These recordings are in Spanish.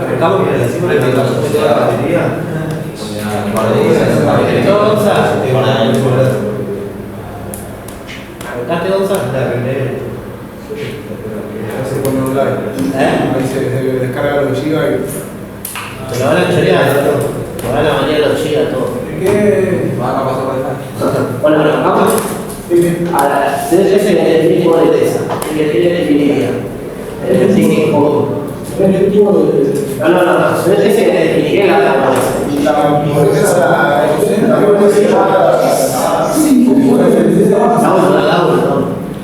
Arrancamos con el encima de la batería. ¿Arrancaste, Gonzalo? Se pone online. Ahí se descarga los gigas y. Te lo van a chorear, ¿no? Te van a manejar los gigas todo. ¿Qué? Van a pasar por acá. Bueno, arrancamos. Ahora, se debe definir pobreza. ¿Qué definiría? El objetivo de. No. Se debe definir la pobreza. La pobreza.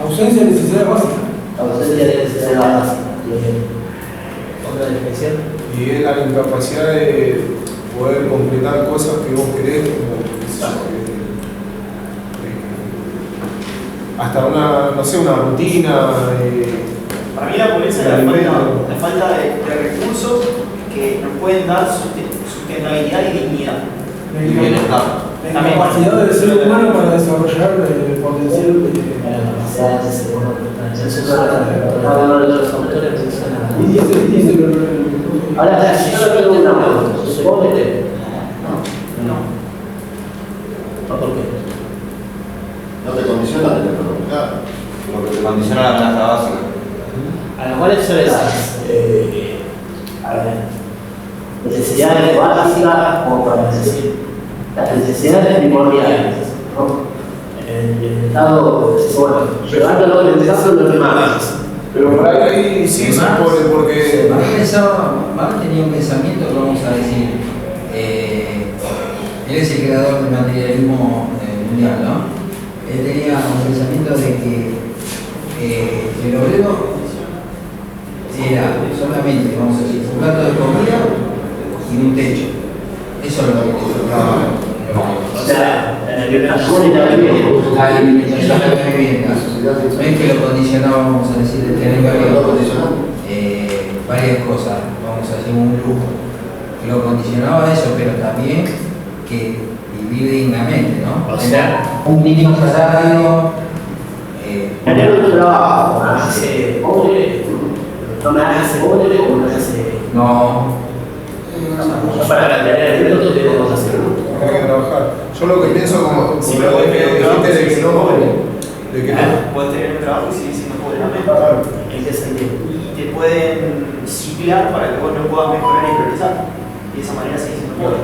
Ausencia de necesidad básica. Ausencia de necesidad básica. Otra definición. Y es la incapacidad de poder completar cosas que vos querés, como hasta una, no sé, una rutina. Para mí la pobreza es la falta de recursos que nos pueden dar sustentabilidad y dignidad. Bienestar. La capacidad del ser humano para desarrollar el potencial de... Ahora, si yo le pregunto una pregunta, ¿se puede meter? No. ¿Por qué? No te condiciona la económica, lo que te condiciona la amenaza básica. A lo cual son esas necesidades básicas, como para decir, las necesidades primordiales, ¿no? El Estado, bueno, llevándolo en el caso de los demás. Pero por ahí sí se pone porque. Marx tenía un pensamiento que vamos a decir, él es el creador del materialismo mundial, ¿no? Él tenía un pensamiento de que el obrero era solamente, vamos a decir, un plato de comida y un techo. Eso es lo que O sea, la alimentación y la vivienda. la alimentación y la vivienda. No es que lo condicionábamos, a decir, de tener varias cosas, vamos a decir, un lujo. Lo condicionaba a eso, pero también que vivir dignamente, ¿no? O sea, un mínimo salario. tener un trabajo me hace pobre, no me hace pobre o me hace. No. Para tener el minuto tenemos que hacerlo. Hay que trabajar. Yo lo que pienso como Si lo me puedes que tener un trabajo, dijiste de que sí, no, pobre. de que no. Puedes tener un trabajo y seguir siendo pobre también. Claro. ¿En qué sentido? Y te pueden ciclar para que vos no puedas mejorar y progresar. Y de esa manera seguís siendo pobre.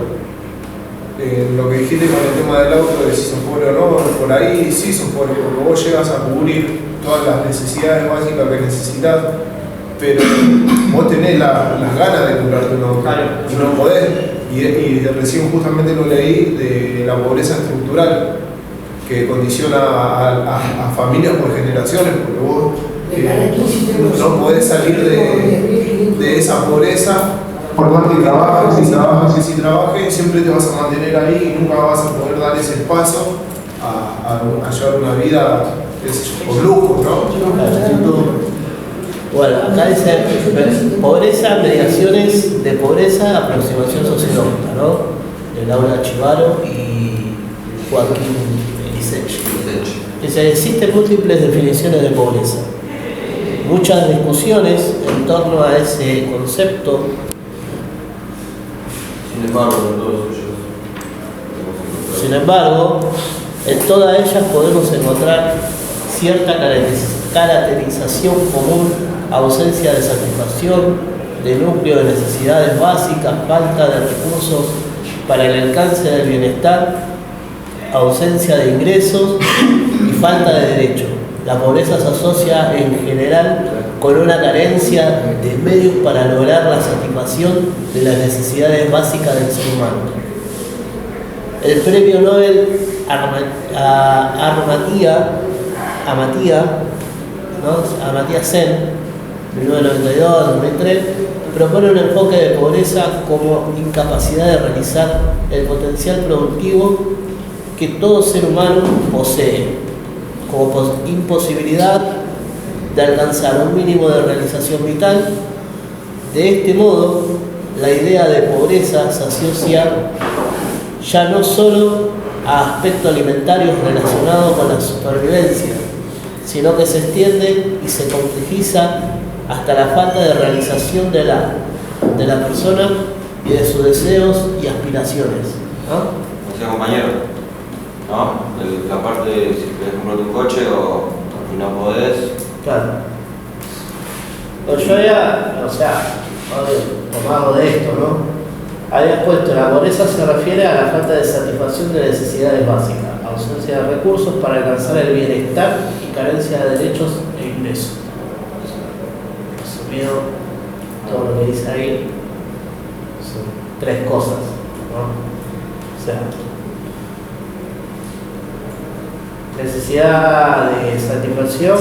Lo que dijiste con el tema del auto, de si son pobres o no, por ahí sí son pobres, porque vos llegas a cubrir todas las necesidades básicas que necesitas, pero vos tenés las ganas de comprarte un auto Claro. y no podés. Y recién justamente lo leí de la pobreza estructural que condiciona a familias por generaciones, porque vos no podés salir de esa pobreza. Por más que trabajes y trabajes, siempre te vas a mantener ahí y nunca vas a poder dar ese paso a llevar una vida con lujo, ¿no? Bueno, acá dice pobreza, mediaciones de pobreza, aproximación sociológica, ¿no? De Laura Chivaro y Joaquín Elisech. Dice, existen múltiples definiciones de pobreza. Muchas discusiones en torno a ese concepto. Sin embargo, en todas ellas podemos encontrar cierta caracterización común: ausencia de satisfacción, de núcleo de necesidades básicas, falta de recursos para el alcance del bienestar, ausencia de ingresos y falta de derechos. La pobreza se asocia en general con una carencia de medios para lograr la satisfacción de las necesidades básicas del ser humano. El premio Nobel Amartya Sen, 1992-2003, propone un enfoque de pobreza como incapacidad de realizar el potencial productivo que todo ser humano posee, como imposibilidad de alcanzar un mínimo de realización vital. De este modo, la idea de pobreza se asocia ya no solo a aspectos alimentarios relacionados con la supervivencia, sino que se extiende y se complejiza hasta la falta de realización de la de la persona y de sus deseos y aspiraciones, ¿no? Decía compañero, ¿no? La parte de si querés comprarte un coche o no podés. Claro. Pues yo había, o sea, tomado de esto, ¿no? Había puesto la pobreza se refiere a la falta de satisfacción de necesidades básicas, ausencia de recursos para alcanzar el bienestar y carencia de derechos e ingresos. Resumido, todo lo que dice ahí son tres cosas, ¿no? O sea, necesidad de satisfacción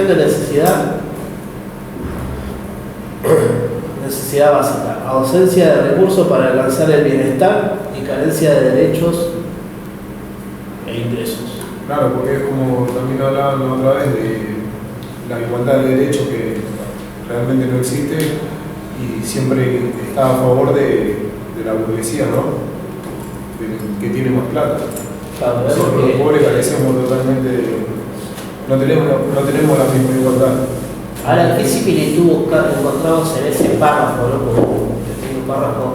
de necesidad básica, ausencia de recursos para alcanzar el bienestar y carencia de derechos e ingresos. Claro, porque es como también hablaban la otra vez de la igualdad de derechos que realmente no existe y siempre está a favor de la burguesía, ¿no? Que tiene más plata. Claro, Nosotros los pobres carecemos totalmente, no tenemos la misma igualdad. Ahora, ¿qué similitud encontramos en ese párrafo, ¿no? Como un pequeño párrafo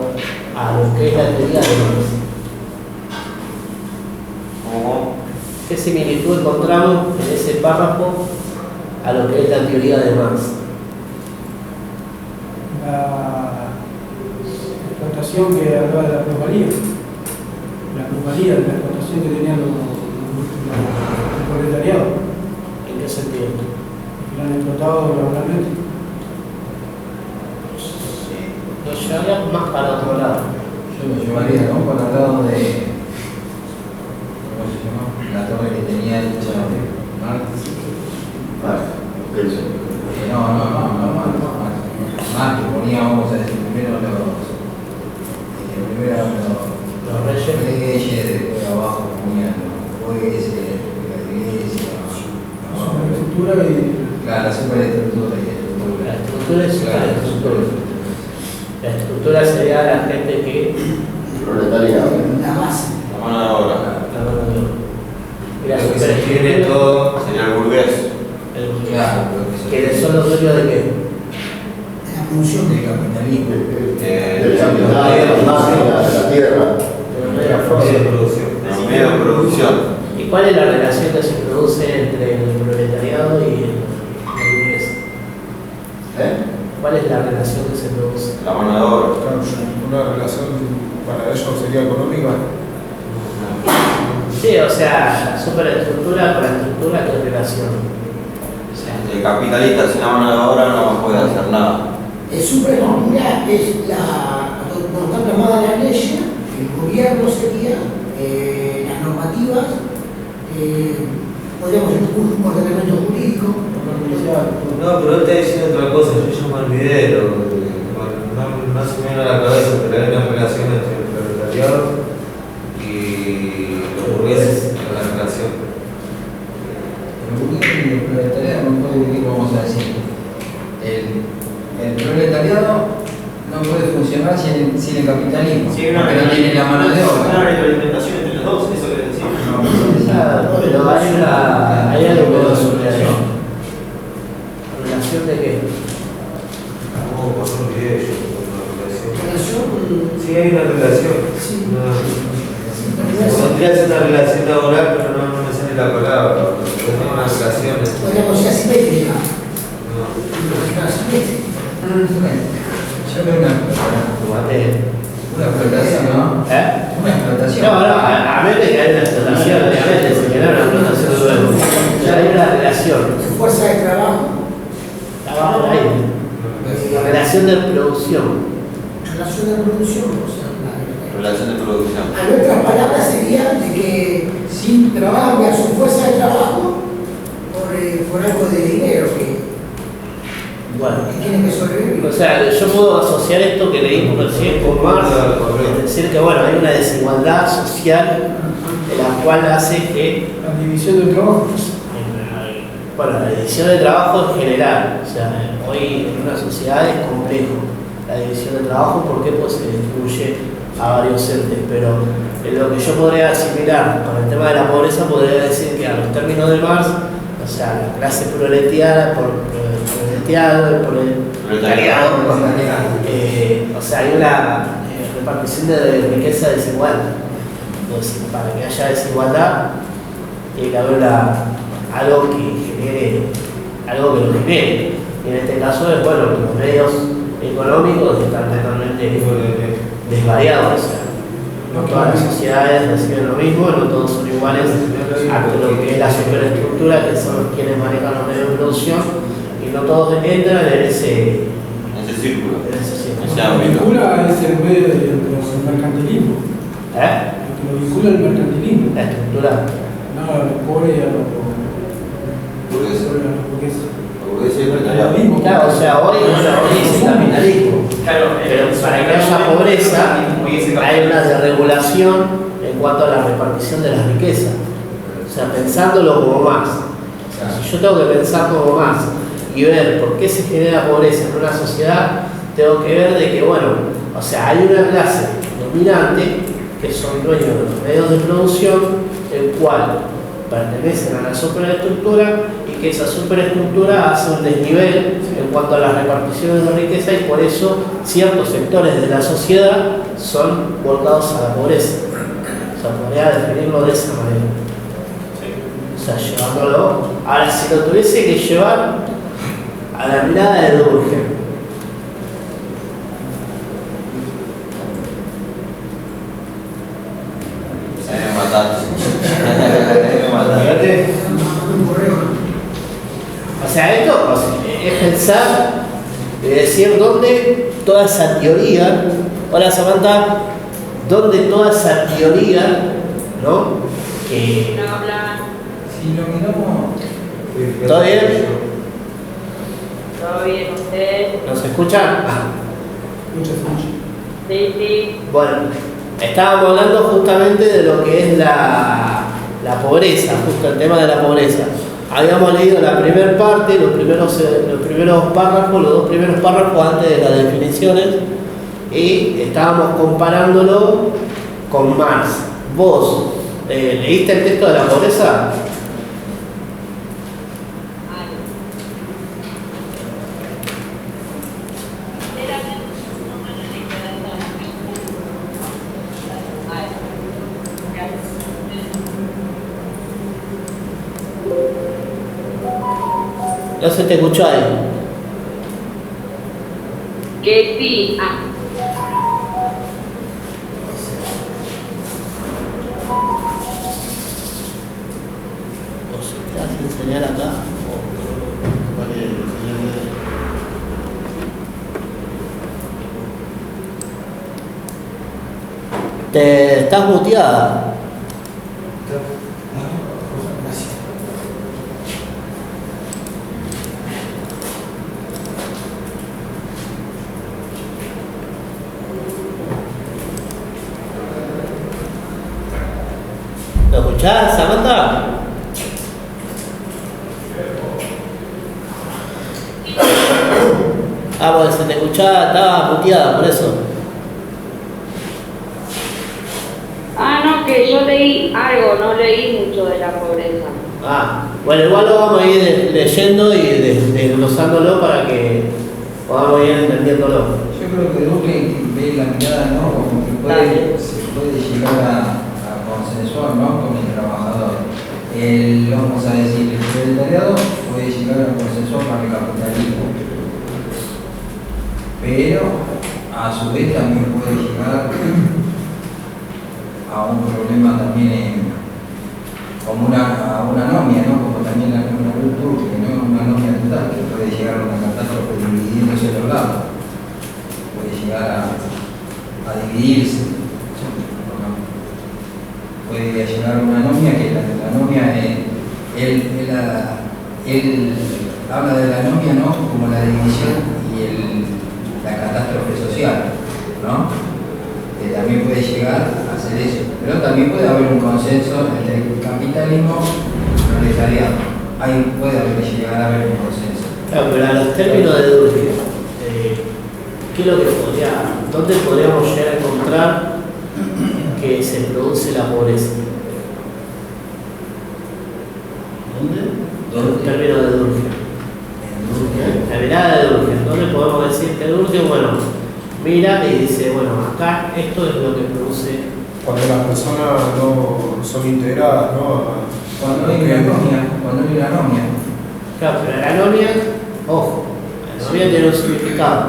a lo que es la teoría de Marx? ¿Cómo? ¿Qué similitud encontramos en ese párrafo a lo que es la teoría de Marx? La explotación que hablaba de la plusvalía. La plusvalía de la explotación que tenían el proletariado, ¿En qué sentido? que lo han explotado laboralmente. Lo llevaría más para otro lado. Yo lo llevaría, ¿no? Por el lado de. ¿Cómo se llama? La torre que tenía hecha Marx. ¿Qué dice? No, Marx, que ponía, vamos a decir, primero Los reyes. leyes, después abajo ponían los jueces, la iglesia, Superestructura y claro, la superestructura y La estructura. estructura es superestructura. La estructura sería la gente que Proletariado. La base. La mano de obra. la mano de obra. Y la Lo que se tiene superestructura, todo sería el burgués. Claro, lo que ¿quiénes son los dueños de qué? La función del capitalismo. Del capital, de la tierra. De la fuerza. Los medios de producción. ¿Y cuál es la relación que se produce entre el proletariado y el burgués? ¿Cuál es la relación que se produce? La mano de obra. Claro, una relación para ellos sería económica. Sí, o sea, la superestructura con la estructura, ¿qué relación? O sea, El capitalista sin la mano de obra no puede hacer nada. es supraestructura, es cuando está plasmada la ley, el gobierno sería, las normativas, podríamos decir un ordenamiento jurídico. No, pero él está diciendo otra cosa, yo ya me olvidé, no se me viene a la cabeza, pero hay una relación entre el proletariado y los burgueses, la relación. El burgués y el proletariado no puede vivir, vamos a decir. El proletariado no puede funcionar sin el capitalismo, Sí, una porque no tiene la mano de Una obra. retroalimentación entre los dos, eso quiere decir. claro, pero hay algo que no suele ahí. ¿Relación de qué? No, no me olvidé yo, una relación. Relación, Sí, hay una relación. sí. Podría ser una relación laboral, pero no me sale la palabra. Hay una relación. podríamos decir asimétrica. No. Una asimétrica. Yo veo una explotación, ¿no? ¿Eh? Una explotación. No, a menos que hay una explotación, obviamente, si que no una explotación luego. Ya hay una relación. Fuerza de trabajo, Abajo ahí. La relación de producción. relación de producción, o sea, Relación de producción. en otras palabras sería de que si trabajan a su fuerza de trabajo por algo de dinero Bueno. que tienen que sobrevivir. O sea, yo puedo asociar esto que leímos recién con Marx, es decir, que bueno, hay una desigualdad social en la cual hace que, la división del trabajo. bueno, la división de trabajo en general, o sea, hoy en una sociedad es complejo la división de trabajo porque pues se distribuye a varios entes, pero en lo que yo podría asimilar con el tema de la pobreza, podría decir que a los términos de Marx, o sea, la clase proletariada, proletariado, proletariado, o sea, hay una repartición de riqueza desigual. Entonces, para que haya desigualdad, tiene que haber algo que genere, algo que lo genere. Y en este caso es bueno que los medios económicos están totalmente desvariados. O sea, no todas las sociedades reciben lo mismo, no todos son iguales ante lo que es la superestructura, que son quienes manejan los medios de producción, y no todos entran en ese círculo. En ese círculo. Ese Lo que ámbito. vincula es el medio del mercantilismo. Lo que lo vincula el mercantilismo. La estructura. No, a los pobres y a los Burgueses. burgueses. Burgueses y proletariado. Claro, o sea, hoy es el capitalismo. Claro, Pero para que haya pobreza, hay una desregulación en cuanto a la repartición de las riquezas. O sea, pensándolo como más. Si yo tengo que pensar como más y ver por qué se genera pobreza en una sociedad, tengo que ver de que, bueno, o sea, hay una clase dominante que son dueños de los medios de producción, el cual pertenecen a la superestructura y que esa superestructura hace un desnivel en cuanto a las reparticiones de riqueza y por eso ciertos sectores de la sociedad son volcados a la pobreza. O sea, podría definirlo de esa manera. O sea, llevándolo. Ahora, si lo tuviese que llevar a la mirada de Durkheim, Me mataste. Me mataste. o sea, esto es pensar y decir dónde toda esa teoría, hola Samantha, dónde toda esa teoría, ¿no? Que Si lo miramos, ¿todo bien? Todo bien, ¿usted? ¿Nos escuchan? Muchas muchas. Sí, sí. Bueno, estábamos hablando justamente de lo que es la pobreza, justo el tema de la pobreza. Habíamos leído la primera parte, los primeros párrafos, los dos primeros párrafos antes de las definiciones, y estábamos comparándolo con Marx. ¿Vos leíste el texto de la pobreza? No se te escuchó ahí. Que sí. O si te vas a enseñar acá. Te estás muteada. ¿Lo escuchás, Samantha? Porque se te escuchaba, estaba muteada, por eso. No, que yo leí algo, no leí mucho de la pobreza. Bueno, igual lo vamos a ir leyendo y desglosándolo para que podamos ir entendiéndolo. yo creo que Durkheim ve la mirada, ¿no? Como que se puede llegar a consensuar, ¿no? Con el trabajador. Vamos a decir, el proletariado puede llegar a consensuar con el capitalismo. Pero a su vez también puede llegar a un problema también como a una anomia, ¿no? Como también la virtud, que no es una anomia total, que puede llegar a una catástrofe dividiéndose los lados, puede llegar a dividirse, ¿no? Puede llegar a una anomia que la anomia, él habla de la anomia, ¿no? Como la división y la catástrofe social, ¿no? Que también puede llegar a hacer eso, pero también puede haber un consenso entre el capitalismo y el proletariado. Ahí puede llegar a haber un consenso. Claro, pero a los términos de Durkheim, ¿qué es lo que dónde podríamos llegar a encontrar que se produce la pobreza? ¿Dónde? En los términos de Durkheim. En mirada de Durkheim, ¿dónde podemos decir que Durkheim, bueno, mira y dice, bueno, acá esto es lo que produce. Cuando las personas no son integradas, ¿no? Cuando hay una anomia. Claro, pero la anomia, ojo, la anomia tiene un significado.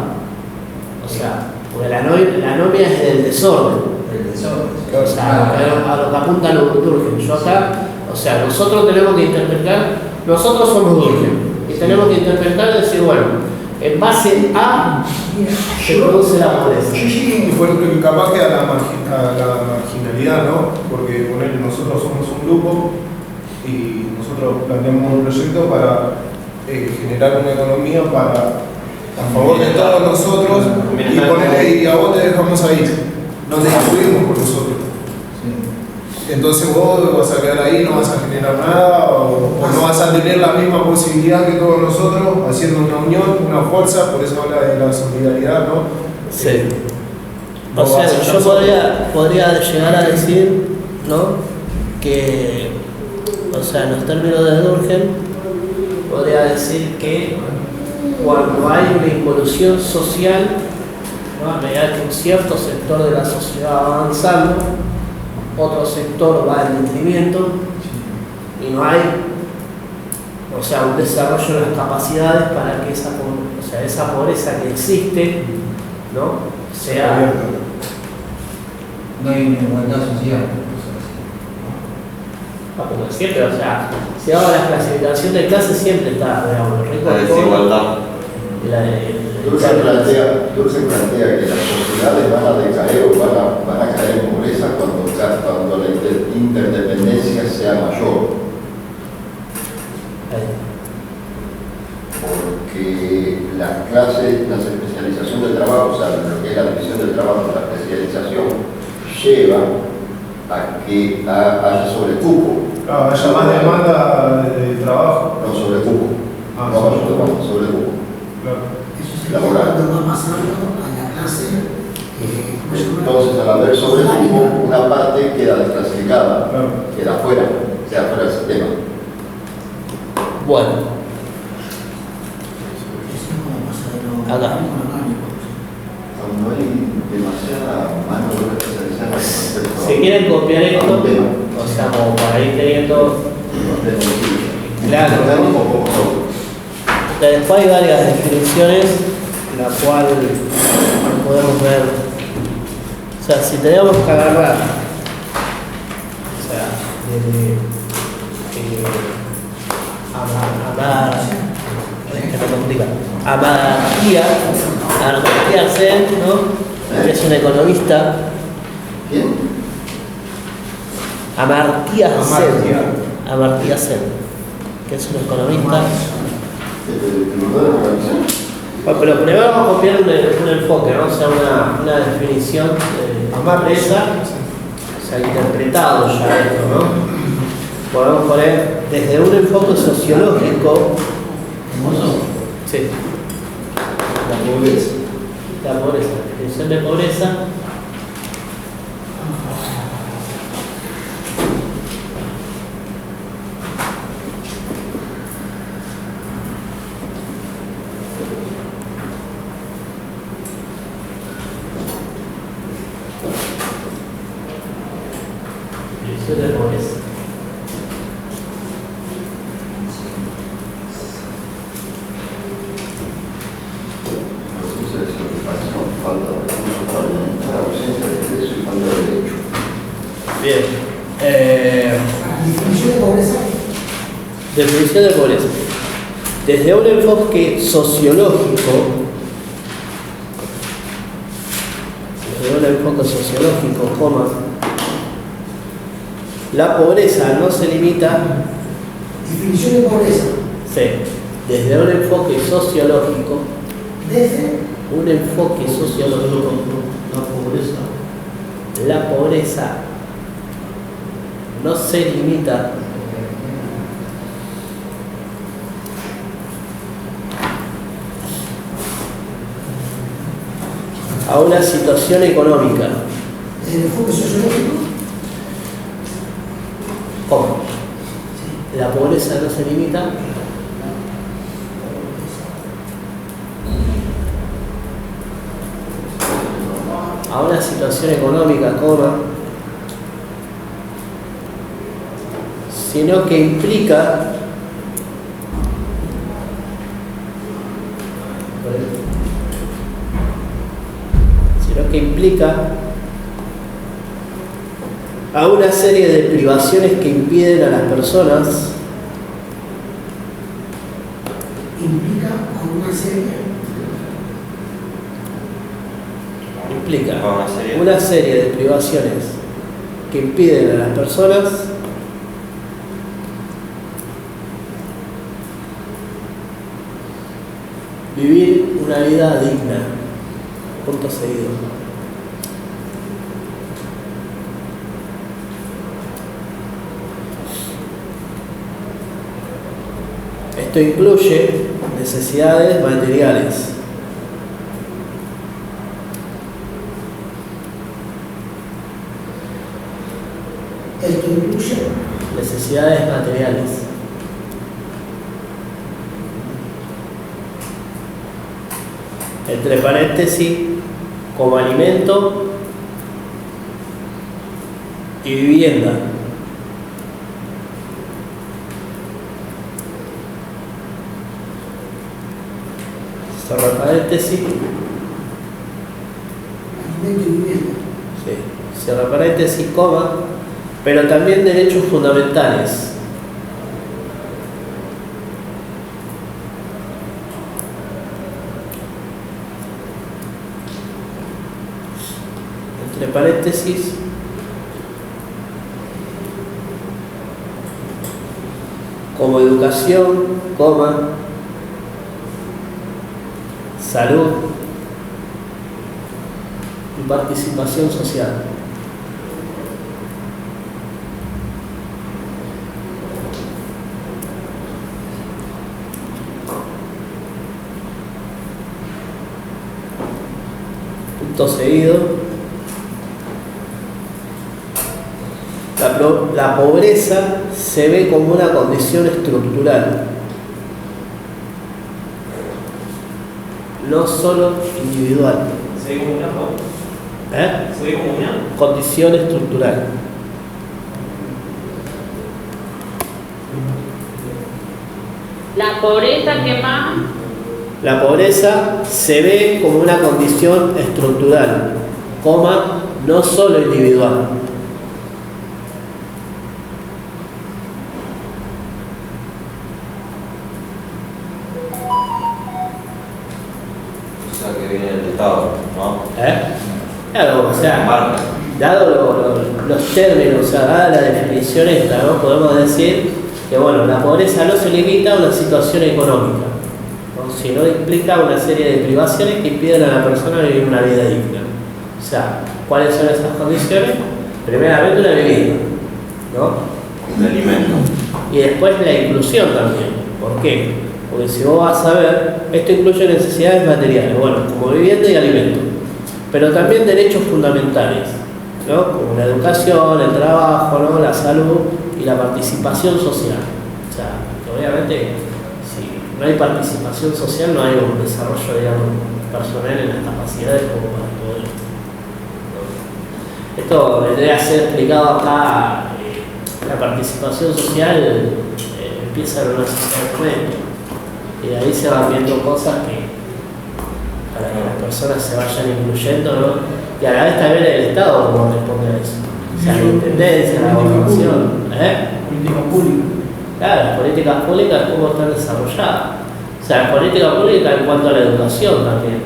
O sea, porque la anomia es del desorden. El desorden. O sea, a lo que apunta Durkheim. Yo acá, o sea, nosotros tenemos que interpretar, nosotros somos Durkheim, y tenemos que interpretar y decir, bueno, en base a se produce la pobreza. Y por ejemplo, capaz que a la marginalidad, ¿no? Porque ponele, nosotros somos un grupo y nosotros planteamos un proyecto para generar una economía a favor de todos nosotros y ponele, y a vos te dejamos ahí, no te excluimos por nosotros. Entonces vos vas a quedar ahí, no vas a generar nada o no vas a tener la misma posibilidad que todos nosotros, haciendo una unión, una fuerza, por eso habla de la solidaridad, ¿no? Sí. O sea, yo podría llegar a decir, ¿no? Que, o sea, en los términos de Durkheim, podría decir que cuando hay una involución social, ¿no? A medida que un cierto sector de la sociedad va avanzando, otro sector va en detrimento y no hay, o sea, un desarrollo de las capacidades para que esa pobreza que existe, ¿no? Sea. No hay una igualdad social. Como siempre, o sea, si hago la clasificación de clases siempre está, digamos, el rico La desigualdad. Durkheim plantea que las sociedades van a decaer o van a caer en pobreza cuando la interdependencia sea mayor. Porque las clases, la especialización del trabajo, o sea, lo que es la división del trabajo, la especialización, lleva a que haya sobrecupo. Claro, haya más demanda de trabajo. No, sobrecupo. No mayor demanda, sobrecupo. Claro. Laboral. Va pasando a la clase. Entonces, al haber sobrecupo, una parte queda desclasificada, queda fuera del sistema. Bueno, acá. Cuando hay demasiada mano de obra especializada, Si quieren copiar esto, o sea, como para ir teniendo. Claro, después hay varias definiciones, la cual podemos ver. O sea, si tenemos que agarrar, o sea, desde Amartya Sen, ¿no? Que es un economista. ¿Quién? Amartya Sen, que es un economista. Bueno, pero primero vamos a copiar un enfoque, ¿no? O sea, una definición de Amartya, se ha interpretado ya esto, ¿no? Podemos poner desde un enfoque sociológico. Sí. La pobreza. La definición de pobreza. Definición de pobreza. Bien. Definición de pobreza. Definición de pobreza. Desde un enfoque sociológico, la pobreza no se limita. Definición de pobreza. Sí. Desde un enfoque sociológico. Desde un enfoque sociológico. La pobreza no se limita a una situación económica. ¿El enfoque sociológico? ¿Cómo? La pobreza no se limita a una situación económica, coma, sino que implica a una serie de privaciones que impiden a las personas. Implica una serie de privaciones que impiden a las personas vivir una vida digna. Punto seguido. Esto incluye necesidades materiales. Esto incluye necesidades materiales. Entre paréntesis, como alimento y vivienda. Cierra paréntesis. alimento y vivienda. Sí. Cierra paréntesis, coma, pero también derechos fundamentales. Entre paréntesis, como educación, coma, salud y participación social. Punto seguido. La pobreza se ve como una condición estructural, no solo individual. ¿Se ve como una? ¿Se ve como una? Condición estructural. La pobreza, ¿qué más? La pobreza se ve como una condición estructural, coma, no solo individual. Que viene del Estado, ¿no? Claro, o sea, Marca. dado los términos, o sea, dada la definición esta, ¿no? Podemos decir que, bueno, la pobreza no se limita a una situación económica, ¿no? Sino implica una serie de privaciones que impiden a la persona vivir una vida digna. O sea, ¿cuáles son esas condiciones? Primeramente una vivienda, ¿no? De alimento. Y después la inclusión también. ¿Por qué? Porque si vos vas a ver, esto incluye necesidades materiales, bueno, como vivienda y alimento, pero también derechos fundamentales, ¿no? Como la educación, el trabajo, ¿no? La salud y la participación social. O sea, que obviamente, si no hay participación social, no hay un desarrollo, digamos, personal en las capacidades como para poder, ¿no? Esto vendría a ser explicado acá. La participación social empieza en una sociedad común. Y de ahí se van viendo cosas que para que las personas se vayan incluyendo, ¿no? Y a la vez también el Estado cómo responde a eso. O sea, la intendencia, la gobernación. Política pública. Claro, las políticas públicas cómo están desarrolladas. O sea, las políticas públicas en cuanto a la educación también.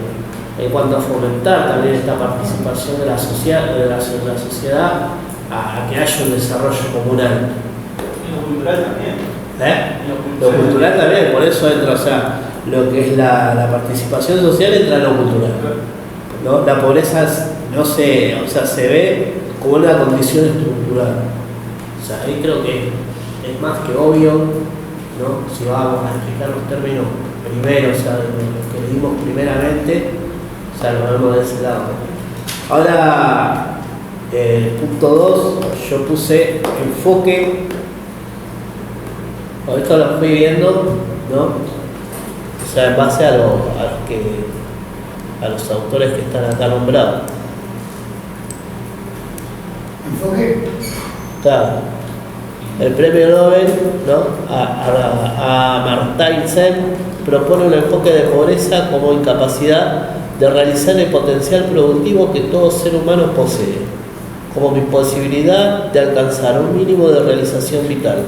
En cuanto a fomentar también esta participación de la sociedad a que haya un desarrollo comunal. Y lo cultural también. Lo cultural también, por eso entra, o sea, lo que es la participación social entra en lo cultural, ¿no? La pobreza no se, o sea, se ve como una condición estructural. O sea, ahí creo que es más que obvio, ¿no? Si vamos a explicar los términos primero, o sea, los que leímos primeramente, o sea, lo vemos de ese lado. Ahora, punto 2, yo puse enfoque. Esto lo fui viendo, ¿no? O sea, en base a los autores que están acá nombrados. enfoque. Claro. El premio Nobel, ¿no? Amartya Sen propone un enfoque de pobreza como incapacidad de realizar el potencial productivo que todo ser humano posee, como imposibilidad de alcanzar un mínimo de realización vital.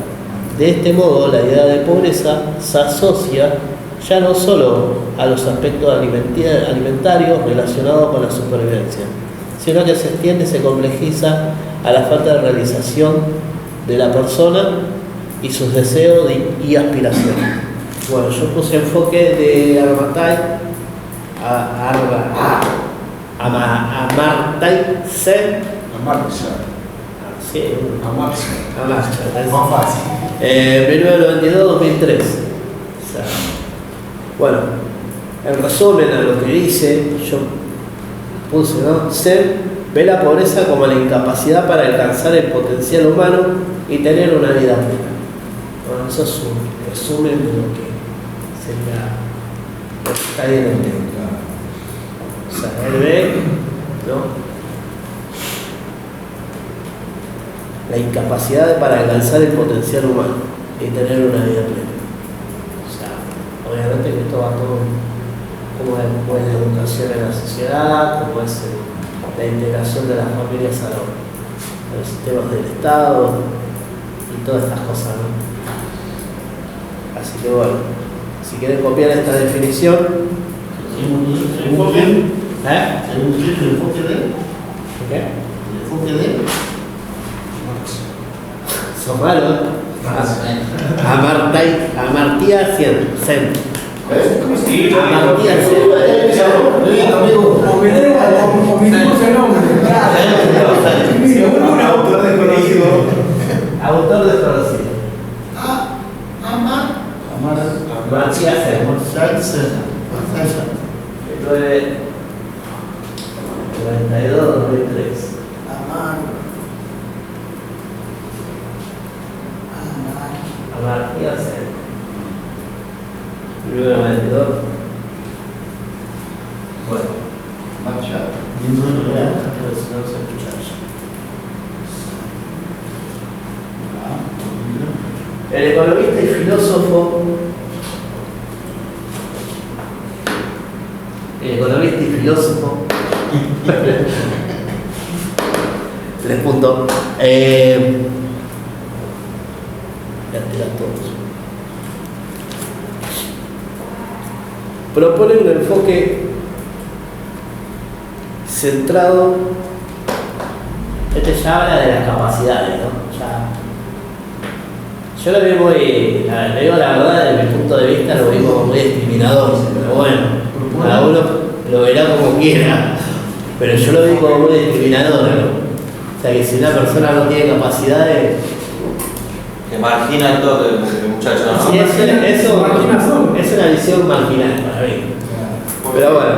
De este modo, la idea de pobreza se asocia ya no solo a los aspectos alimentarios relacionados con la supervivencia, sino que se extiende y se complejiza a la falta de realización de la persona y sus deseos y aspiraciones. Bueno, yo puse enfoque de Amartya Sen. Sí, es más fácil. 1992-2003. Bueno, en resumen a lo que dice, yo puse, ¿no? Sen ve la pobreza como la incapacidad para alcanzar el potencial humano y tener una vida plena. Bueno, eso es un resumen de lo que sería lo que está ahí en el tema. O sea, él ve, ¿no?, la incapacidad para alcanzar el potencial humano y tener una vida plena. O sea, obviamente que esto va todo como es la educación en la sociedad, como es la integración de las familias a los sistemas del Estado y todas estas cosas, ¿no? Así que bueno, si quieren copiar esta definición, ¿Según quién? ¿Según quién el enfoque de? ¿qué? ¿El enfoque de? Son malos. Amartya Sen. Amartya Sen. Autor desconocido. Autor desconocido. Amartya Sen. 92-2003. Amartya Sen. 1992. Bueno. Marcha. Pero si no se escucha ya. El economista y filósofo. Les punto. Todos. Propone un enfoque centrado. Este ya habla de las capacidades, ¿no? Yo lo vi muy, le digo la verdad, desde mi punto de vista lo vi como muy discriminador, pero bueno, cada uno lo verá como quiera, pero yo lo vi como muy discriminador, ¿no? O sea que si una persona no tiene capacidades, que margina el toque el muchacho, ¿no? sí, eso es una visión marginal para mí. Pero bueno,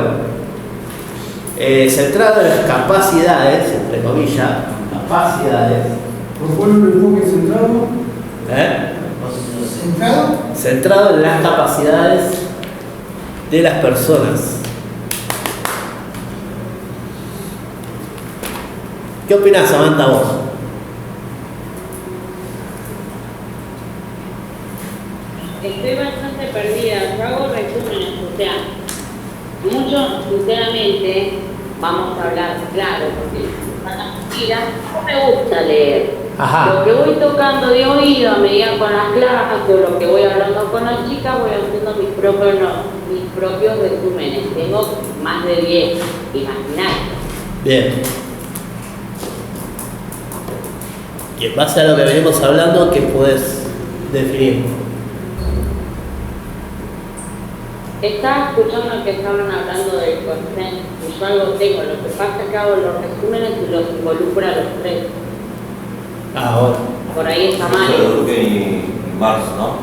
centrado en las capacidades, entre comillas, capacidades. ¿Propone un enfoque centrado? Centrado en las capacidades de las personas. ¿Qué opinas, Samantha, vos? Estoy bastante perdida. Yo hago resúmenes, o sea, mucho, sinceramente, vamos a hablar claro, porque mira, no me gusta leer. Ajá. Lo que voy tocando de oído a medida con las clases o lo que voy hablando con las chicas, voy haciendo mis propios resúmenes. Tengo más de 10, imaginarios. Bien. Y en base a lo que venimos hablando, ¿qué puedes definir? Estaba escuchando que estaban hablando del consenso, y yo algo tengo, lo que pasa es que hago los resúmenes y los involucro a los tres. Ahora. Por ahí está mal. Durkheim y Marx, ¿no?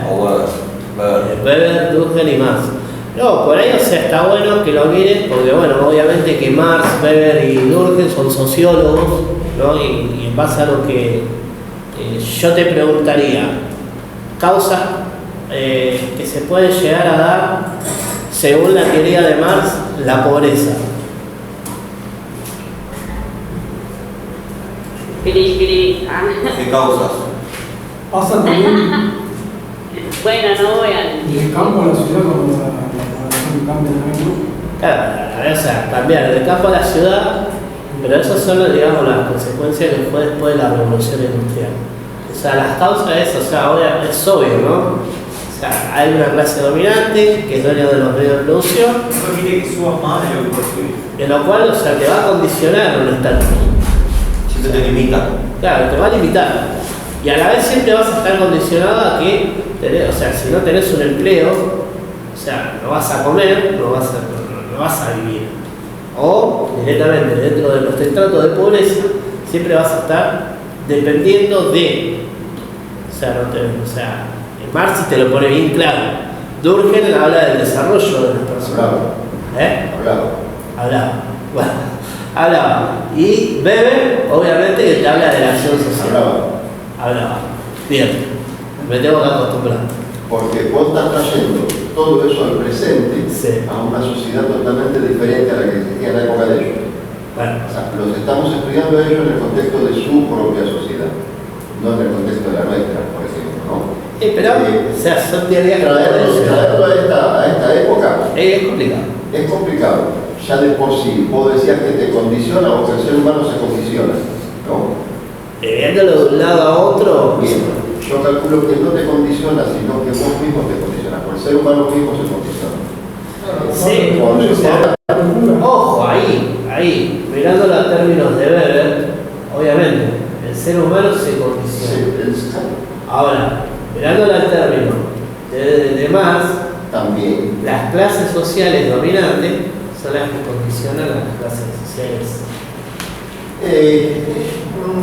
O Weber. Weber, Durkheim y Marx. No, por ahí, o sea, está bueno que lo miren, porque bueno, obviamente que Marx, Weber y Durkheim son sociólogos, ¿no? Y en base a lo que yo te preguntaría, causas que se pueden llegar a dar, según la teoría de Marx, la pobreza. ¿Qué causas? Pasa también Bueno, no voy a... del campo a la ciudad cuando la cambia también, ¿no? Claro, o sea, cambiar del campo a la ciudad, pero esas son, digamos, las consecuencias que fue después de la revolución industrial. O sea, las causas de eso, o sea, ahora es obvio, ¿no? O sea, hay una clase dominante que es dueña de los medios de producción, No permite que subas más de lo que puedes subir. en lo cual, o sea, te va a condicionar un estatus. Siempre te limita. Claro, te va a limitar. Y a la vez siempre vas a estar condicionado a que, o sea, si no tenés un empleo, o sea, no vas a comer, no vas a vivir. O directamente dentro de los estratos de pobreza, siempre vas a estar dependiendo de. O sea, Marx te lo pone bien claro. Durkheim habla del desarrollo de las personas. Bueno, hablaba. Y Weber, obviamente, que te habla de la acción social. Hablaba. Bien, me tengo que acostumbrar. Porque vos estás trayendo todo eso al presente, a una sociedad totalmente diferente a la que existía en la época de ellos. Bueno. O sea, los estamos estudiando a ellos en el contexto de su propia sociedad, no en el contexto de la nuestra, por ejemplo, ¿no? Pero, o sea, son teorías que traerlo a esta época es complicado. Es complicado. Ya de por sí, vos decías que te condiciona o que el ser humano se condiciona, ¿no? Viéndolo de un lado a otro. Bien, yo calculo que no te condiciona, sino que vos mismo te condicionas, porque el ser humano mismo se condiciona. Sí, o sea, ojo, ahí, mirándolo a términos de Weber, obviamente, el ser humano se condiciona. Ahora, mirándolo al término de Marx, también las clases sociales dominantes son las que condicionan a las clases sociales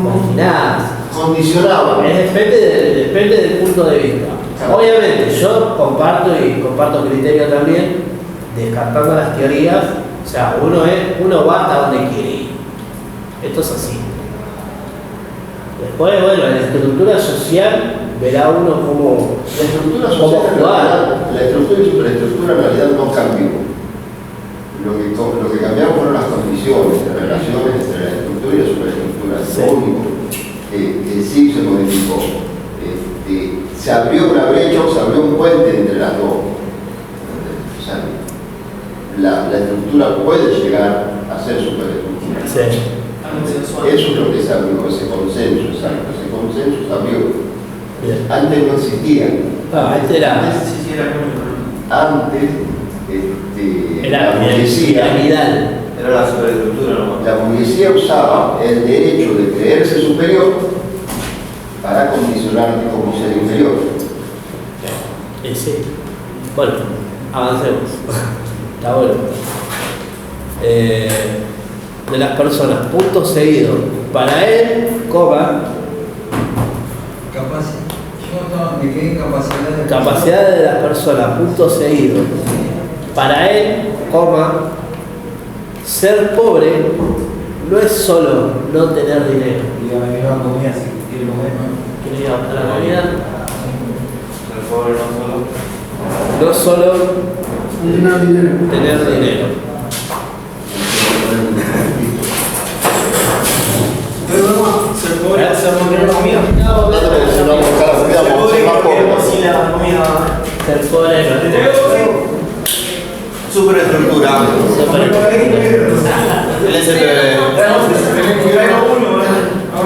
marginadas. Condicionaban. Depende del punto de vista. Claro. Obviamente, yo comparto criterio también, descartando las teorías. O sea, uno va hasta donde quiere ir. Esto es así. Después, bueno, en la estructura social verá uno cómo jugar. La estructura y superestructura en realidad no cambió. Lo que cambiaron fueron las condiciones de relaciones entre la estructura y la superestructura. Lo único que sí se modificó. Se abrió una brecha o se abrió un puente entre las dos. O sea, la estructura puede llegar a ser superestructura. Sí. Eso es lo que se abrió, ese consenso, exacto. Ese consenso se abrió. Bien. Antes no existía. Antes era. Antes era la burguesía. Era la superestructura, ¿no? La burguesía usaba el derecho de creerse superior para condicionarte como ser inferior. Sí. Bueno, avancemos. Está bueno. De las personas, punto seguido. Para él, coma. Me quedé en capacidad de las personas, punto seguido. Para él, coma, ser pobre no es solo no tener dinero. Dígame que no comida si quiere comer. ¿Quiere ir a buscar la comida? Ser pobre no solo tener dinero. Ser pobre, hacer no tener comida. Ser pobre no. Superestructura. El SPB.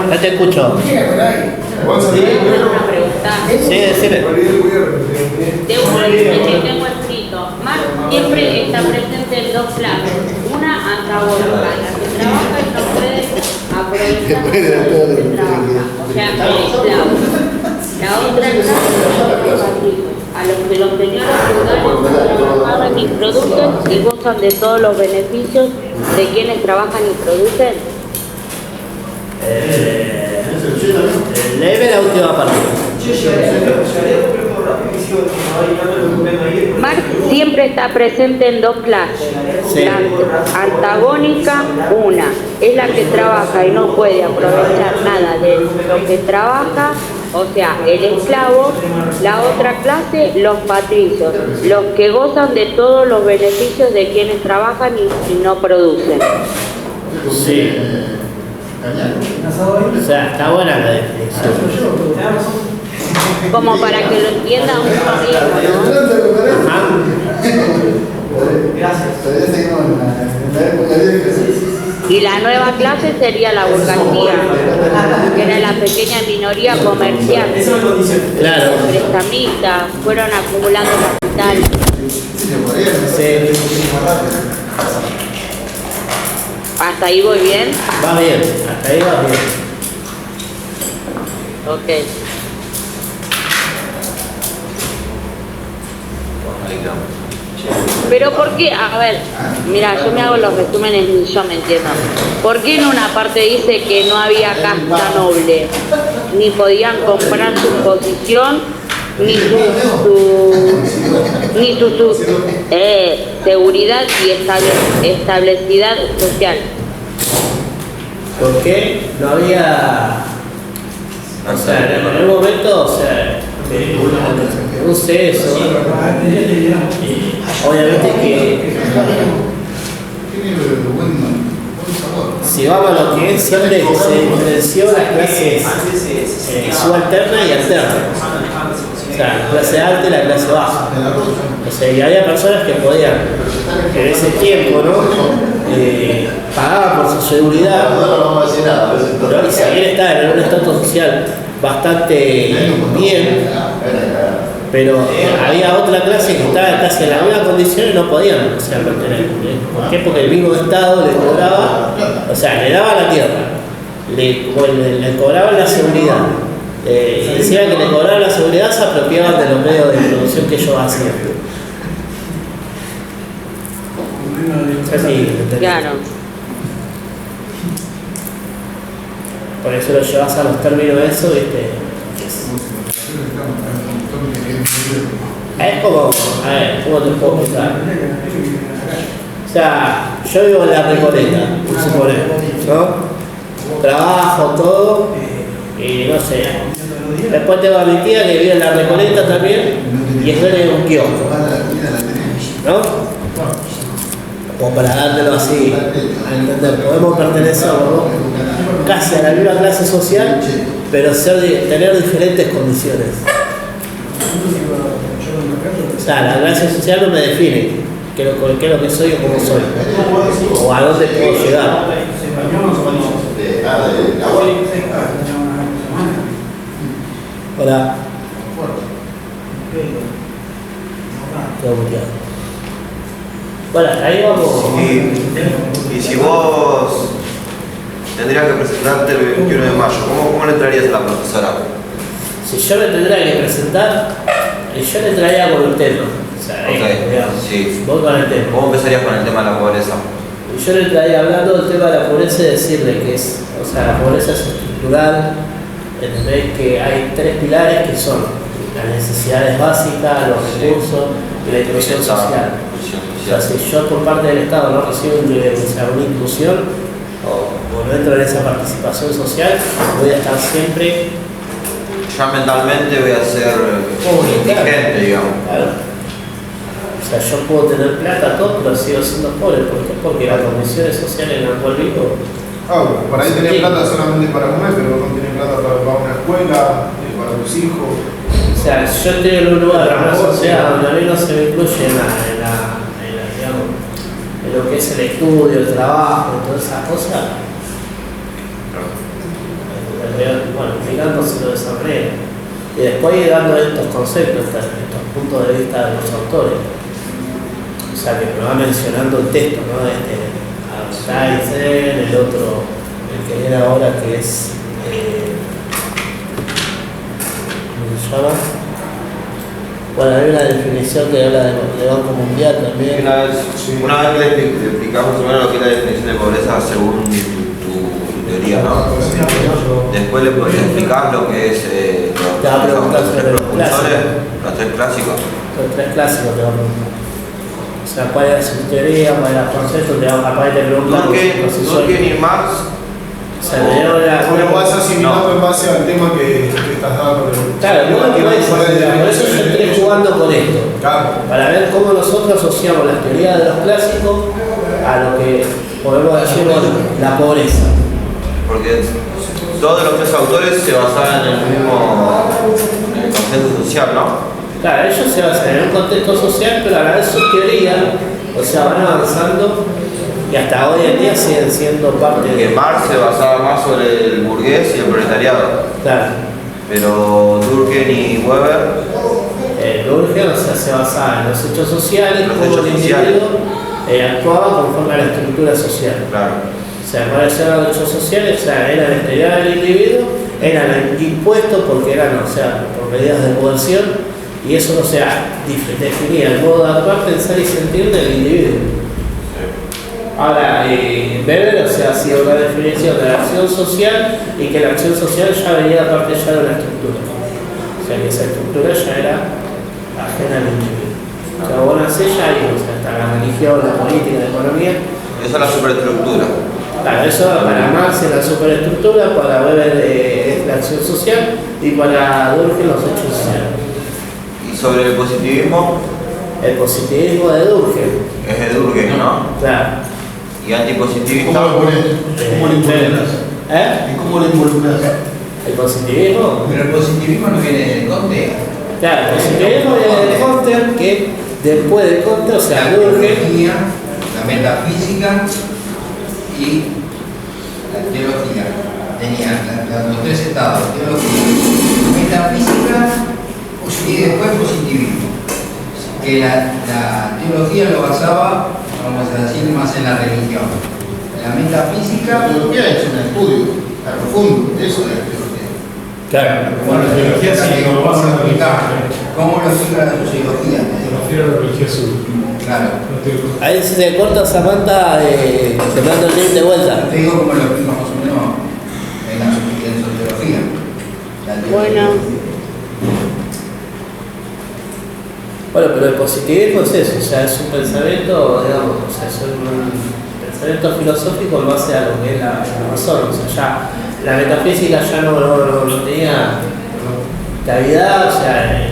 Ya te escucho. Sí, decime. De uno de los que tengo escrito, Marx siempre está presente en dos clases. Una antagónica, la que trabaja y no puede aprovechar lo que trabaja, o sea, el esclavo. La otra clase a los que los señores feudales trabajan y producen y gozan de todos los beneficios de quienes trabajan y producen. Léeme la última parte. Marx siempre está presente en dos clases. Sí. La antagónica, una, es la que trabaja y no puede aprovechar nada de lo que trabaja, o sea, el esclavo. La otra clase, los patricios, los que gozan de todos los beneficios de quienes trabajan y no producen. Sí. O sea, está buena la definición. Como para que lo entienda uno mismo, ¿no? Ajá. Gracias. Y la nueva clase sería la burguesía, que era la pequeña minoría comercial. Eso me condiciona. Claro. Prestamistas, fueron acumulando capital. Sí. ¿Hasta ahí voy bien? Va bien, hasta ahí va bien. Ok. Pero ¿por qué? A ver, mira, yo me hago los resúmenes y yo me entiendo. ¿Por qué en una parte dice que no había casta noble? Ni podían comprar su posición, ni su seguridad y establecida social. ¿Por qué no había? O sea, en el momento, o sea, un eso. Obviamente que si vamos a lo que es, siempre se diferenció las clases subalterna y alterna. O sea, la clase alta y la clase baja. O sea, y había personas que podían, en ese tiempo, ¿no? Pagaban por su seguridad, ¿no? Y si bien estaban en un estatus social bastante bien, pero había otra clase que estaba casi en la misma condición y no podían, o sea, mantener. ¿Por qué? Porque el mismo Estado le cobraba, o sea, le daba la tierra, le cobraban la seguridad. Decía que le cobraban la seguridad, se apropiaban de los medios de producción que ellos hacían. Claro. Por eso lo llevas a los términos de eso, ¿viste? Es como, a ver, ¿cómo te puedo explicar? O sea, yo vivo en la Recoleta, suponemos, ¿no? Trabajo, todo, y no sé. Después tengo a mi tía que vive en la Recoleta también, y es dueña de un kiosco, ¿no? Como para dártelo así, a entender, podemos pertenecer, ¿no? Casi a la misma clase social, pero tener diferentes condiciones. O sea, la clase social no me define qué es lo que soy o cómo soy, o a dónde puedo llegar. Hola. Todo muteado. Bueno, ahí vamos. Y si vos tendrías que presentarte el 21 de mayo, ¿cómo le traerías a la profesora? Si yo me tendría que presentar, yo le traía con el tema. O sea, Sí. voy con el tema. ¿Cómo empezarías con el tema de la pobreza? Yo le traía hablando del tema de la pobreza y decirle que es, o sea, la pobreza es estructural, entendéis que hay tres pilares que son las necesidades básicas, los recursos y la inclusión social. O sea, si yo por parte del Estado no recibo una inclusión o no entro en esa participación social, voy a estar siempre... Ya mentalmente voy a ser indigente, digamos. Claro. O sea, yo puedo tener plata, todo, pero sigo siendo pobre. ¿Por qué? Porque las condiciones sociales en las cuales vivo... por ahí tenés plata solamente para comer, pero no tenés plata para una escuela, para tus hijos. O sea, yo estoy en un lugar, en una sociedad donde a mí no se me incluye digamos, en lo que es el estudio, el trabajo, todas esas cosas. Bueno, explicándoselo de esa manera. Y después dando estos conceptos, estos puntos de vista de los autores. O sea, que me va mencionando el texto, ¿no? Tyson, el otro, el que viene ahora, que es... ¿cómo se llama? Bueno, hay una definición que habla de Banco Mundial también. Una vez le explicamos lo que es la definición de pobreza según tu teoría, ¿no? Después le podría explicar lo que es los tres clásicos. Los tres clásicos te va a preguntar. O sea, cuál es su teoría, cuál es el concepto, te va a capaz de preguntar. Durkheim y Marx. O sea, lo vas asimilando en base al tema que estás dando. Claro, no me puedes asimilar. Por eso yo estoy jugando con esto. Claro. Para ver cómo nosotros asociamos las teorías de los clásicos a lo que podemos decir, bueno, la pobreza. Porque todos los tres autores se basaban en el mismo concepto social, ¿no? Claro, ellos se basan en un contexto social, pero a la vez su teoría, o sea, van avanzando y hasta hoy en día siguen siendo parte Que de... Marx se basaba más sobre el burgués y el proletariado. Claro. Pero Durkheim y Weber... Durkheim, o sea, se basaba en los hechos sociales, Los cómo hechos el sociales. individuo actuaba conforme a la estructura social. Claro. O sea, para ser los hechos sociales, o sea, eran exteriores del individuo, eran impuestos porque eran, o sea, por medidas de coerción, y eso, o sea, definía el modo de actuar, pensar y sentir del individuo. Ahora, Weber, o sea, ha sido una definición de la acción social y que la acción social ya venía aparte ya de una estructura. O sea, que esa estructura ya era ajena al individuo. O sea, vos nacés ya ahí, o sea, está la religión, la política, la economía. Esa es la superestructura. Claro, eso para Marx es la superestructura, para Weber es la acción social y para Durkheim los hechos sociales. Y sobre el positivismo, El positivismo de Durkheim. es de Durkheim, ¿no? Claro. Y antipositivista. ¿Cómo lo pones? ¿Cómo lo involucras? ¿Eh? ¿Cómo lo involucras? El positivismo. Pero el positivismo no viene de Comte. Claro, el positivismo viene de Comte, que después de Comte, o sea, La Durkheim. teología, la metafísica y la teología. Tenía los tres estados, teología, metafísica y después positivismo. Que la teología lo basaba, vamos a decir, más en la religión. La metafísica... La teología es un estudio profundo, eso es la teología. Claro. Bueno, la teología sí, como vas a aplicar. ¿Cómo lo explica la sociología? Me refiero a la religiosidad. Claro. Ahí se te corta Samantha, te mando el link de vuelta. Te digo cómo lo explico más o menos en sociología. Bueno. Bueno, pero el positivismo es eso, o sea, es un pensamiento, digamos, o sea, es un pensamiento filosófico en base a lo que es la razón, o sea, ya la metafísica ya no tenía cavidad, o sea,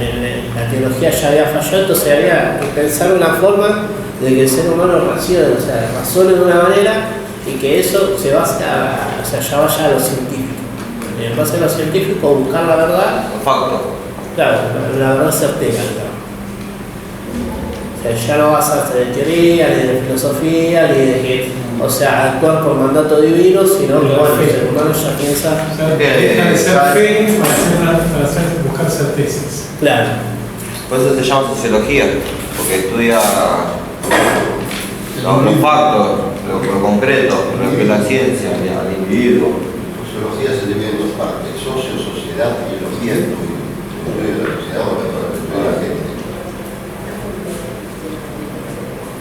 la teología ya había fallado, entonces había que pensar una forma de que el ser humano racione, o sea, razone de una manera y que eso se base a, o sea, ya vaya a lo científico. Y en base a lo científico buscar la verdad. Facto. Claro, la verdad certera, claro. O sea, ya no basarse de teoría, ni de filosofía, ni de que, o sea, actuar por mandato divino, sino que bueno, el ser humano ya piensa. O sea, deja de ser fe para buscar certezas. Claro. Por eso se llama sociología, porque estudia los factos, lo concreto, lo que es la ciencia, al individuo. La sociología se divide en dos partes, socio, sociedad y ecología, el estudio de la sociedad o de la gente.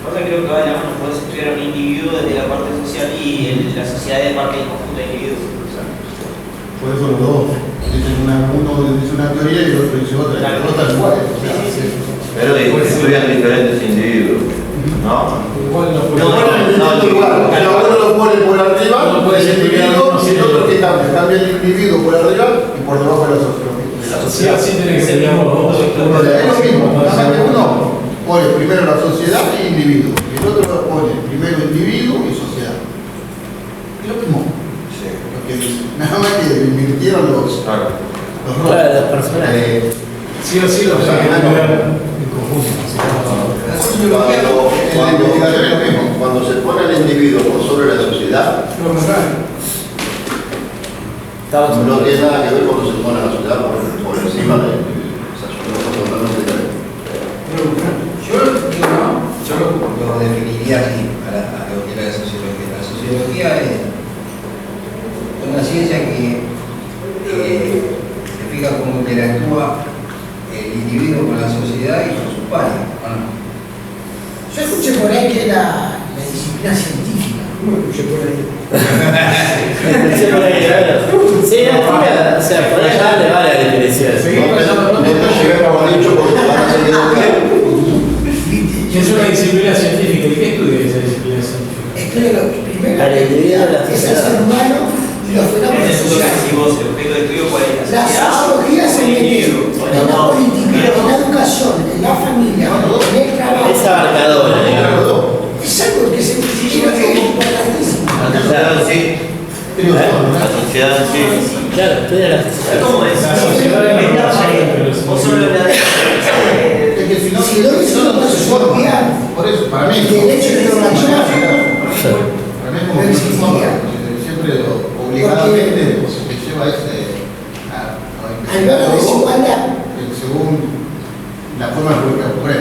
Ahora creo que va de la mano, puedes estudiar a un individuo desde la parte social y la sociedad de parte del conjunto de individuos. Por eso los dos dicen uno dice una teoría y el otro dice otra, y los dos están iguales. O sea, Pero estudian diferentes individuos, ¿no? Igual no puede. Pero uno lo pone por arriba, no puede el individuo, y el otro que cambia el individuo por arriba y por debajo de la sociología. Sí, tiene que ser el mismo. Es lo mismo, nada más que uno pone primero la sociedad y el individuo, y el otro pone primero individuo y sociedad. Es lo mismo. Lo que dice. Nada más que invirtieron los roles. Claro, los personajes. Sí o sí lo que hay que estudiar en conjunto. La sociología Cuando se pone el individuo por sobre la sociedad, no tiene nada que ver cuando se pone la sociedad por encima del individuo. O sea, son cosas totalmente diferentes. Yo lo definiría así a lo que era la sociología. La sociología es una ciencia que se fija cómo interactúa el individuo con la sociedad y con sus pares. Yo escuché por ahí que era la disciplina científica. ¿Cómo escuché por ahí? Escuché por ahí, claro. Sí, o sea, por ahí darle varias definiciones. No lleguemos dicho porque van a seguir ¿Qué es una disciplina científica? ¿Y qué estudia esa disciplina científica? Estudia lo que primero Al individuo de la es el sociedad. ser humano y los fenómenos sociales. Si vos, el objeto de estudio, ¿cuál es? La sociología se mete en la política, en la educación, en la familia, en el trabajo. Es abarcadora, digamos. Es algo que se considera que es importantísimo. Claro, sí. Pero La sociedad en sí. Claro, estudia la sociedad. ¿Cómo es? La sociedad de ¿O solo la Es que si no, Si lo hizo, no se puede olvidar. por eso, para mí, El derecho de organizar. para mí como No existía. siempre obligadamente pues, se lleva ese Al ver la desigualdad. según la forma en que ocurre.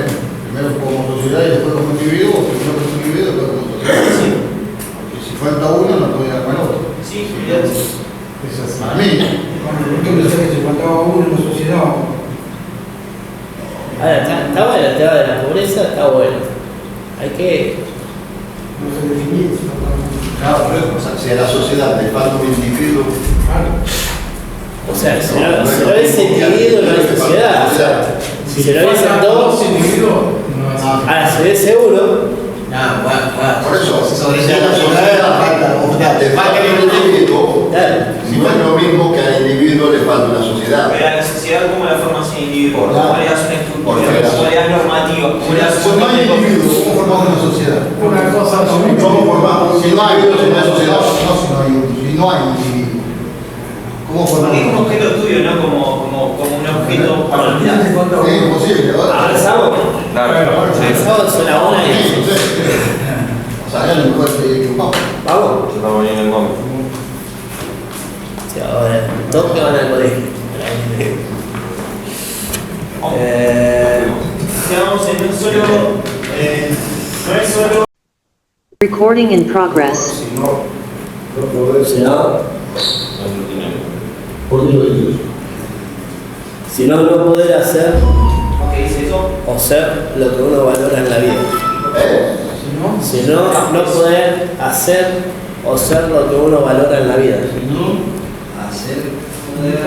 Primero como sociedad y después como individuo, o primero como individuo y después como sociedad. Porque si falta uno, no puede dar para el otro. Sí, Para mí. ¿Por qué pensás que se faltaba uno en la sociedad? A ver, está bueno el tema de la pobreza, está bueno. Hay que. No se definía si faltaba uno. Claro, pero, o sea, si a la sociedad le falta un individuo, O sea, si no es individuo, no es sociedad. O sea, si se lo dicen dos. individuos, no es. Ahora, si es seguro. No, por eso, sobre si a la sociedad le falta un individuo, Claro. no es lo mismo que al individuo le falta una sociedad. Pero a la sociedad, ¿cómo la formas en individuo? ¿Cómo le das una estructura? Porque la- ¿Cómo le das normativa? ¿Cómo le das Si no hay individuo, ¿cómo formamos una sociedad? Una cosa ¿Cómo formamos? Si no hay individuos en una sociedad, si no hay individuo. ¿Cómo Porque es formamos? un objeto tuyo, no como un objeto para la vida. Es imposible. ¿Avanzamos? Claro, sí. Avanzamos en la una y. O sea, ya no puede equivocado. Vamos. Se está poniendo en goma. Sí, ahora, dos que van al colegio. Quedamos en un solo. No es solo. Recording in progress. Si no, no poder Si no, por Dios. si no, no poder hacer ¿Qué dice eso? o ser lo que uno valora en la vida. Si no, no poder hacer o ser lo que uno valora en la vida. hacer, poder,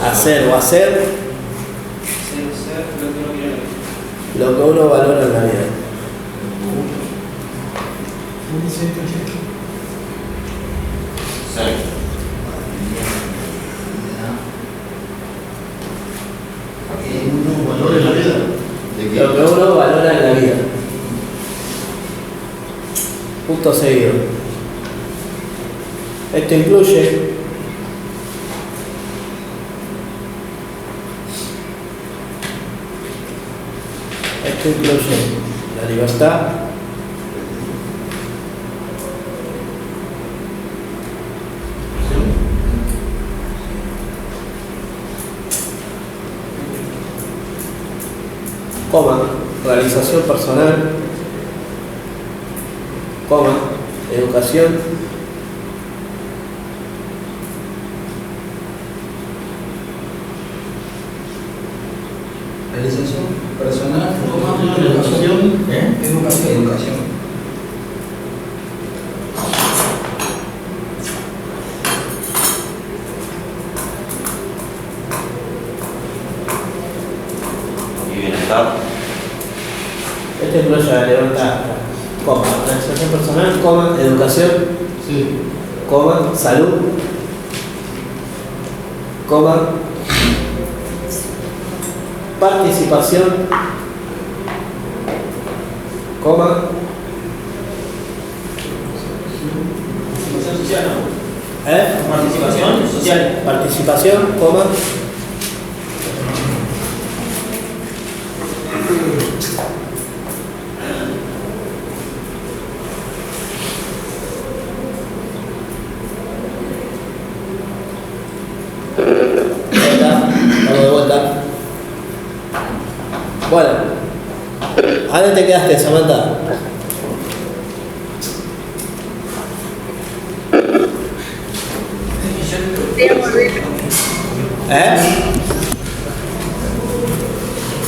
Hacer o hacer lo que uno valora en la vida. Uno valora en la vida. ¿De qué? Lo que uno valora en la vida. Punto seguido. Esto incluye la libertad, coma, realización personal, coma, educación, realización personal, Educación. educación. Y bienestar. esto incluye la libertad, coma, realización personal, coma, educación, Sí. coma, salud, coma, participación, coma, Participación social, ¿no? Participación social. participación, coma, vamos de vuelta. Bueno, ¿a dónde te quedaste, Samantha?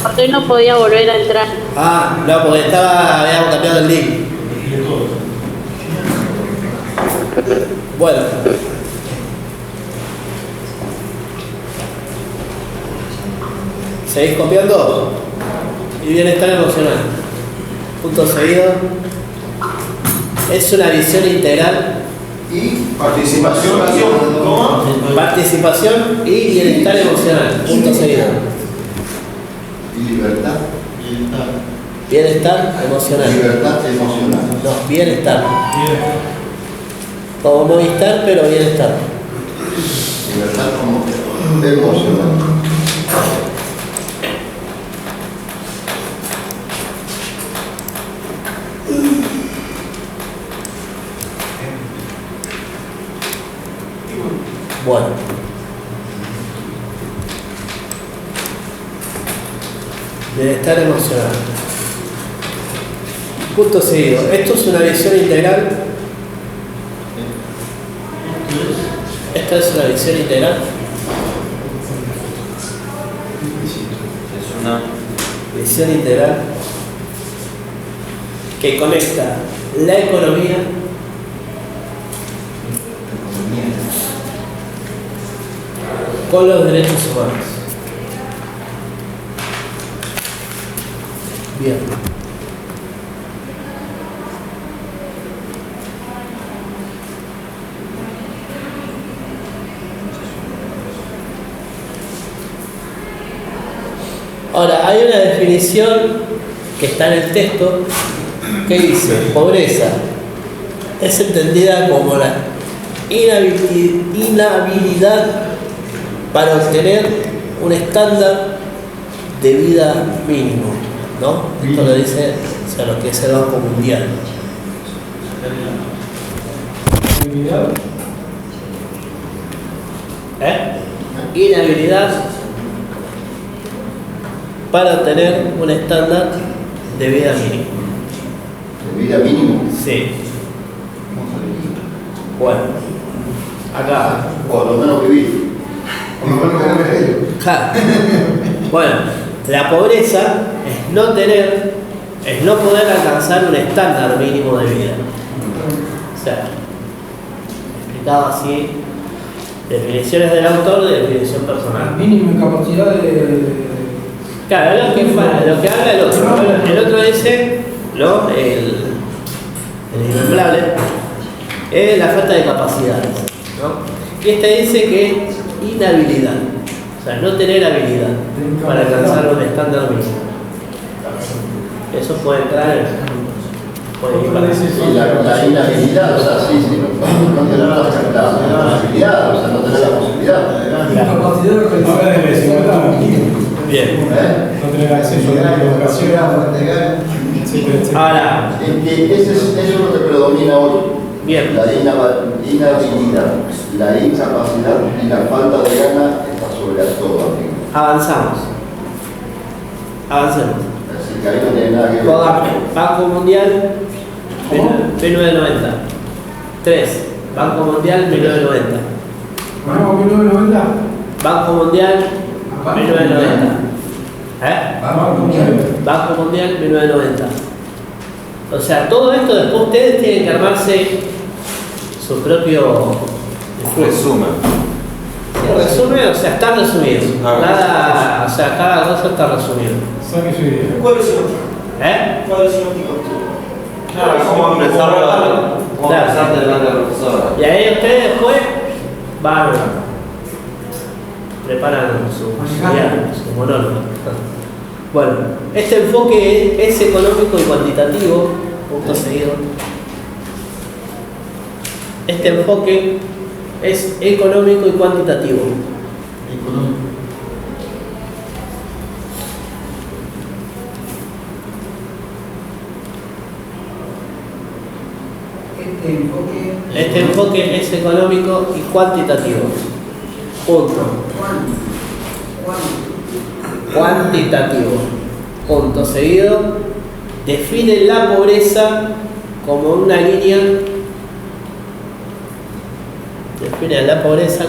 Porque hoy no podía volver a entrar. Ah, no, porque habíamos cambiado el link. Bueno. ¿Seguís copiando? Y bienestar emocional. Punto seguido. Es una visión integral. Y participación. ¿Cómo? Participación y bienestar emocional. Punto seguido. Y libertad. Bienestar emocional. Libertad emocional. No, bienestar. Como Movistar, pero bienestar. Libertad como emocional. Bueno. Bienestar emocional. Punto seguido. Esto es una visión integral. Esta es una visión integral. Es una Visión integral que conecta la economía con los derechos humanos. Bien. Ahora, hay una definición que está en el texto que dice: pobreza es entendida como la inhabilidad para obtener un estándar de vida mínimo, ¿no? Esto lo dice, o sea, lo que es el Banco Mundial. Inhabilidad para obtener un estándar de vida mínimo. ¿De vida mínimo? Sí. Bueno, acá. O lo menos vivir. Claro. Bueno, la pobreza es no poder alcanzar un estándar mínimo de vida. O sea, explicado así, definiciones del autor de definición personal. Mínimo incapacidad de... Claro, es lo que habla el otro. El otro dice, ¿no? El innombrable, es la falta de capacidades, ¿no? Y este dice que inhabilidad, o sea, no tener habilidad para alcanzar un estándar mínimo. Eso puede entrar Y la inhabilidad, o sea, sí, no tener la habilidad, o sea, no tener la posibilidad. Incapacidad de realizar la desigualdad. Bien. No tener acceso a la educación. Ahora, eso es lo que predomina hoy. Bien. La inhabilidad, la incapacidad y la falta de gana está sobre todo. Avancemos. Así que ahí no tiene nada que ver. Banco Mundial, 1990. 3. Banco Mundial, 1990. Bueno, 1990. Banco Mundial, 1990. Banco Mundial, 1990. O sea, todo esto después ustedes tienen que armarse su propio resumen. Resumen, o sea, está resumido. Cada cosa está resumida. Saque su idea. ¿Cuál es el ¿Cuál es el último? Claro, cómo empezar delante de la profesora. Y ahí ustedes después van, preparan su monólogo. Bueno, este enfoque es económico y cuantitativo, punto seguido. Este enfoque es económico y cuantitativo. Este enfoque es económico y cuantitativo. Punto. Cuantitativo. Punto seguido. Define la pobreza como una línea. Define la pobreza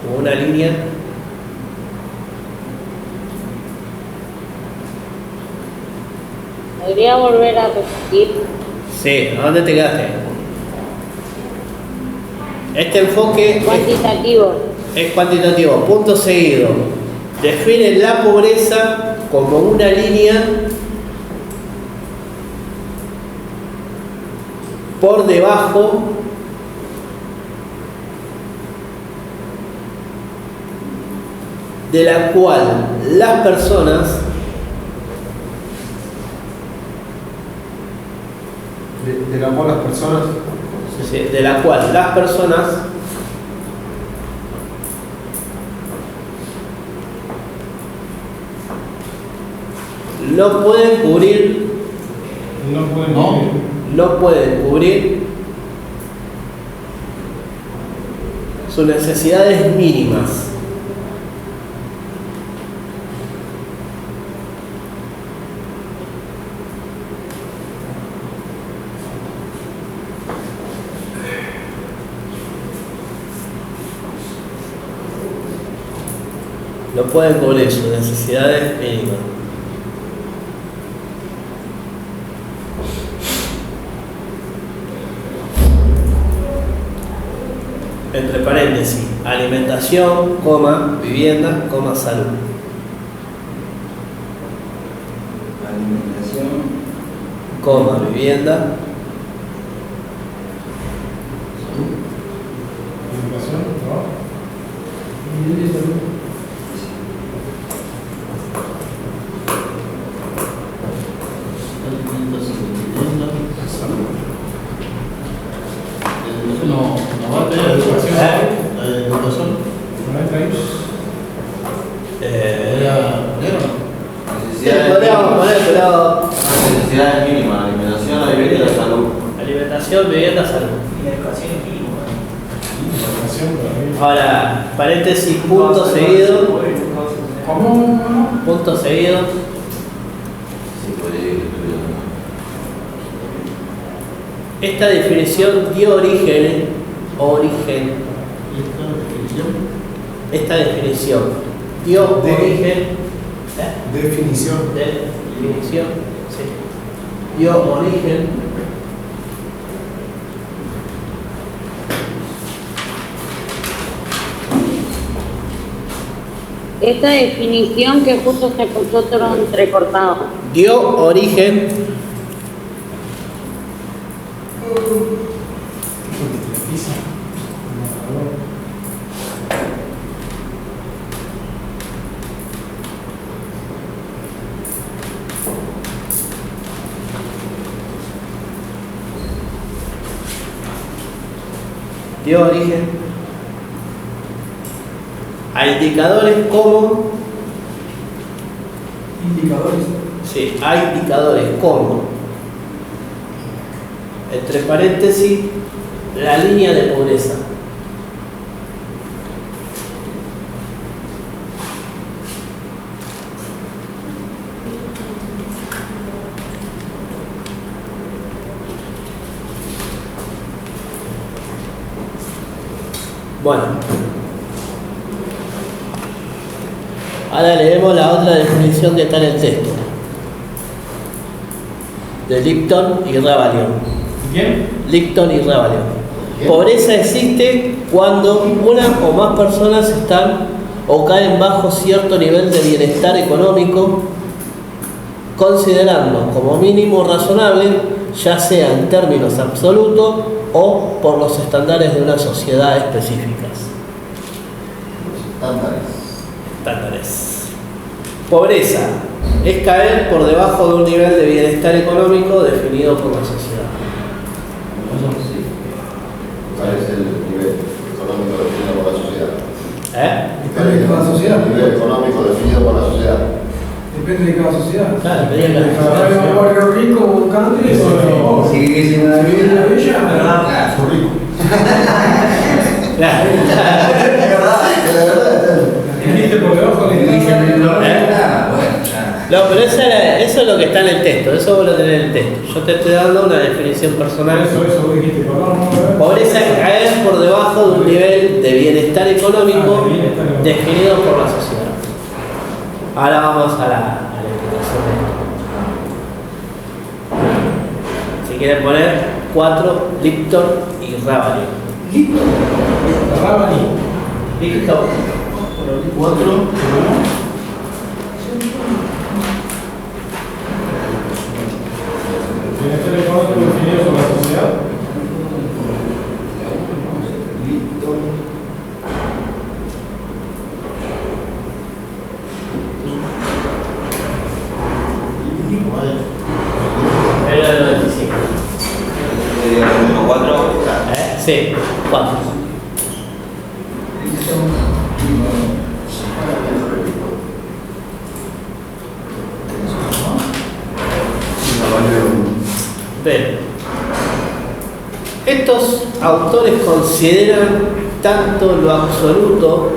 como una línea ¿Podría volver a repetir? Sí, ¿a dónde te quedaste? Este enfoque cuantitativo. Es cuantitativo. Punto seguido. Define la pobreza como una línea por debajo de la cual las personas de la cual las personas de la cual las personas no pueden cubrir sus necesidades mínimas. No pueden cubrir sus necesidades mínimas. Entre paréntesis, alimentación, coma, vivienda, coma, salud. Alimentación, coma, vivienda, necesidades mínimas, alimentación, vivienda y la salud. Alimentación, vivienda, salud. Y la educación es mínima. Ahora, paréntesis, punto seguido. ¿Cómo? Punto seguido. Sí, puede ir estudiando. Esta definición dio origen. Esta definición dio origen. Definición. Definición, sí. Dio origen Esta definición que justo se puso otro entrecortado. dio origen a indicadores como sí, a indicadores como, entre paréntesis, la línea de pobreza. Bueno, ahora leemos la otra definición que está en el texto de Lipton y Ravalion. ¿Bien? Lipton y Ravalion. Pobreza existe cuando una o más personas están o caen bajo cierto nivel de bienestar económico, considerando como mínimo razonable, ya sea en términos absolutos o por los estándares de una sociedad específicas. Estándares. Pobreza es caer por debajo de un nivel de bienestar económico definido por la sociedad. ¿Cuál es el nivel económico definido por la sociedad? Depende de cada sociedad. El nivel económico definido por la sociedad. Depende de cada sociedad. Claro, depende de cada Hay un barrio rico, un country, o si vivís en una vivienda bella, verdad, Soy rico. Claro. La verdad, viviste por debajo de vivís en el la bueno, ya. No, pero eso es lo que está en el texto, eso vos lo tenés en el texto. Yo te estoy dando una definición personal. Eso vos dijiste, perdón. Pobreza es caer por debajo de un nivel de bienestar económico definido por la sociedad. Ahora vamos a la explicación de esto. Si quieren poner 4, Lipton y Ravalion. Lipton. Lipton. 4. Bienestar económico definido por la sociedad. Era el 95. Sería el número 4. 4. Bien. Estos autores consideran tanto lo absoluto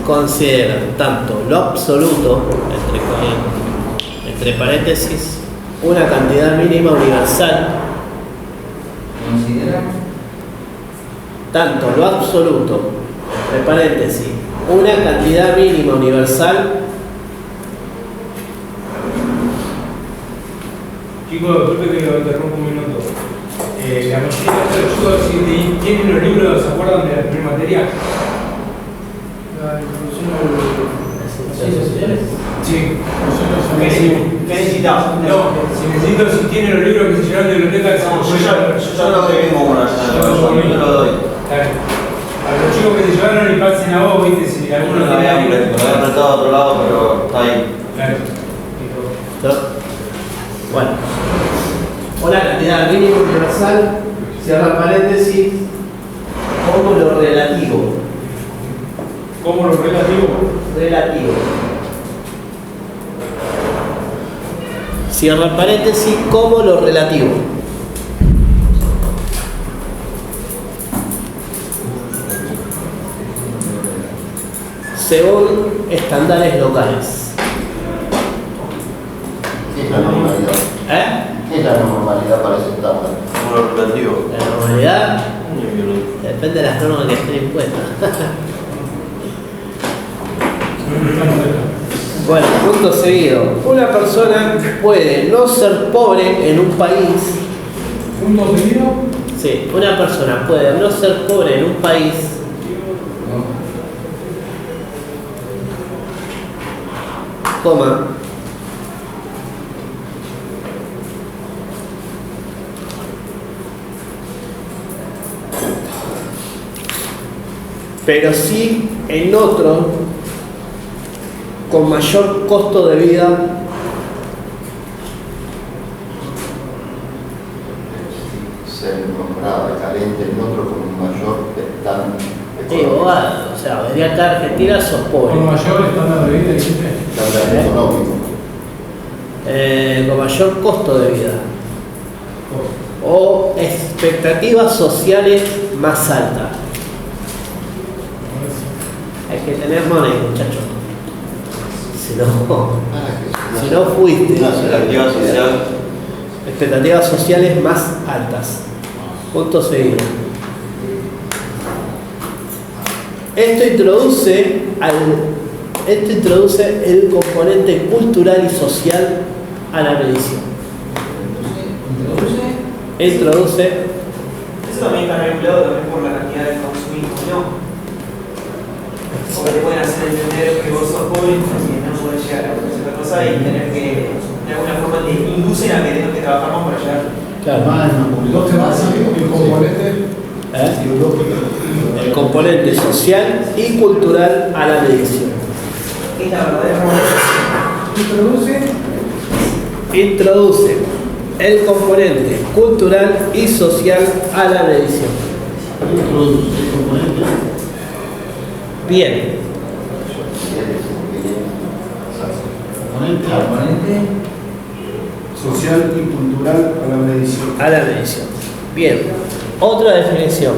consideran tanto lo absoluto, entre paréntesis, una cantidad mínima universal, ¿Considera? tanto lo absoluto, entre paréntesis, una cantidad mínima universal. Chicos, disculpe que lo interrumpo un minuto. La mayoría de los chicos si tienen los libros, ¿se acuerdan de la primera materia? La introducción a Sí. ¿Qué necesitamos? No, si tienen los libros que se llevan de biblioteca, Yo no tengo una, yo lo doy. A los chicos que se llevaron y pasen a vos, viste, si alguno Lo había apretado a otro lado, pero está ahí. Claro. Bueno, una cantidad mínima universal, cierra paréntesis, como lo relativo. ¿Cómo lo relativo? Relativo. Cierra paréntesis, como lo relativo. Según estándares locales. ¿Qué es la normalidad? ¿Qué es la normalidad para ese estándar? Como lo relativo. La normalidad depende de las normas que estén impuestas. Bueno, punto seguido. Una persona puede no ser pobre en un país. ¿Punto seguido? Sí, una persona puede no ser pobre en un país. Coma. Pero sí en otro con mayor costo de vida Ser nombrado carente en otro con un mayor estándar económico. O sea, venía acá a Argentina, sos pobre. ¿Con mayor estándar de vida, dijiste? Estándar económico. Con mayor costo de vida. O expectativas sociales más altas. Hay que tener money, muchachos. Si no fuiste. Expectativa social. Expectativas sociales más altas. Punto seguido. Esto introduce el componente cultural y social a la medición. Introduce. Eso también está regulado también por la cantidad de consumismo, ¿no? Porque te pueden hacer entender que vos sos pobre y no podés llegar a hacer otra cosa y tener que, de alguna forma, te inducen a que tengas que trabajar más para llegar. El componente social y cultural a la medición. Es la verdadera Introduce el componente cultural y social a la medición. Bien. Componente social y cultural a la medición. A la medición. Bien. Otra definición.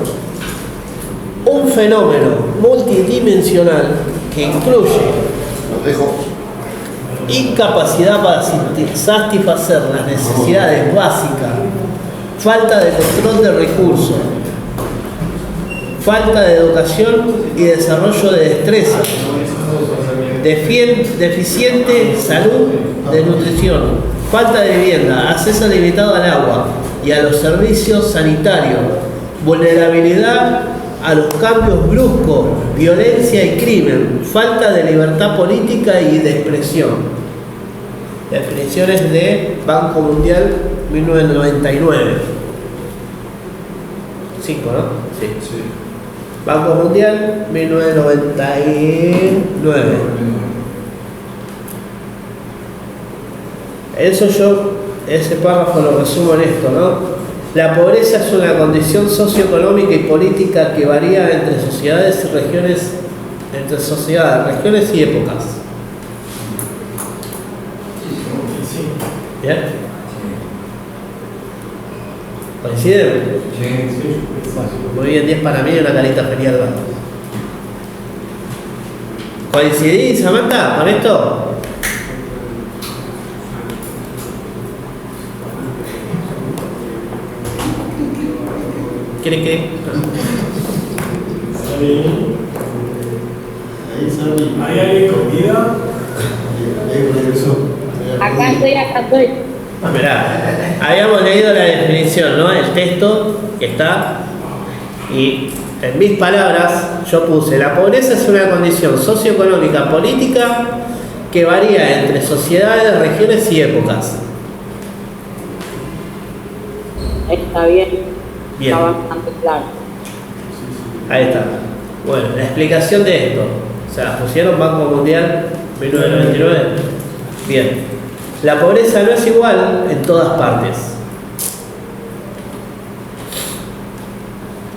Un fenómeno multidimensional que incluye incapacidad para satisfacer las necesidades básicas, falta de control de recursos, falta de educación y desarrollo de destrezas, deficiente salud de nutrición, falta de vivienda, acceso limitado al agua y a los servicios sanitarios, vulnerabilidad a los cambios bruscos, violencia y crimen, falta de libertad política y de expresión. Definiciones de Banco Mundial 1999. 5, ¿no? Sí. Banco Mundial, 1999. Ese párrafo lo resumo en esto, ¿no? La pobreza es una condición socioeconómica y política que varía entre sociedades y regiones, regiones y épocas. ¿Bien? ¿Coinciden? Sí. Muy bien, 10 para mí y una carita feliz. ¿Coincidís, Samantha, con esto? ¿Quieren qué? ¿Hay alguien con vida? Acá estoy. Mirá, habíamos leído la definición, ¿no? El texto que está, y en mis palabras yo puse: la pobreza es una condición socioeconómica política que varía entre sociedades, regiones y épocas. Está bien. Bien. Está bastante claro. Ahí está. Bueno, la explicación de esto. O sea, pusieron Banco Mundial 1999. Bien. La pobreza no es igual en todas partes.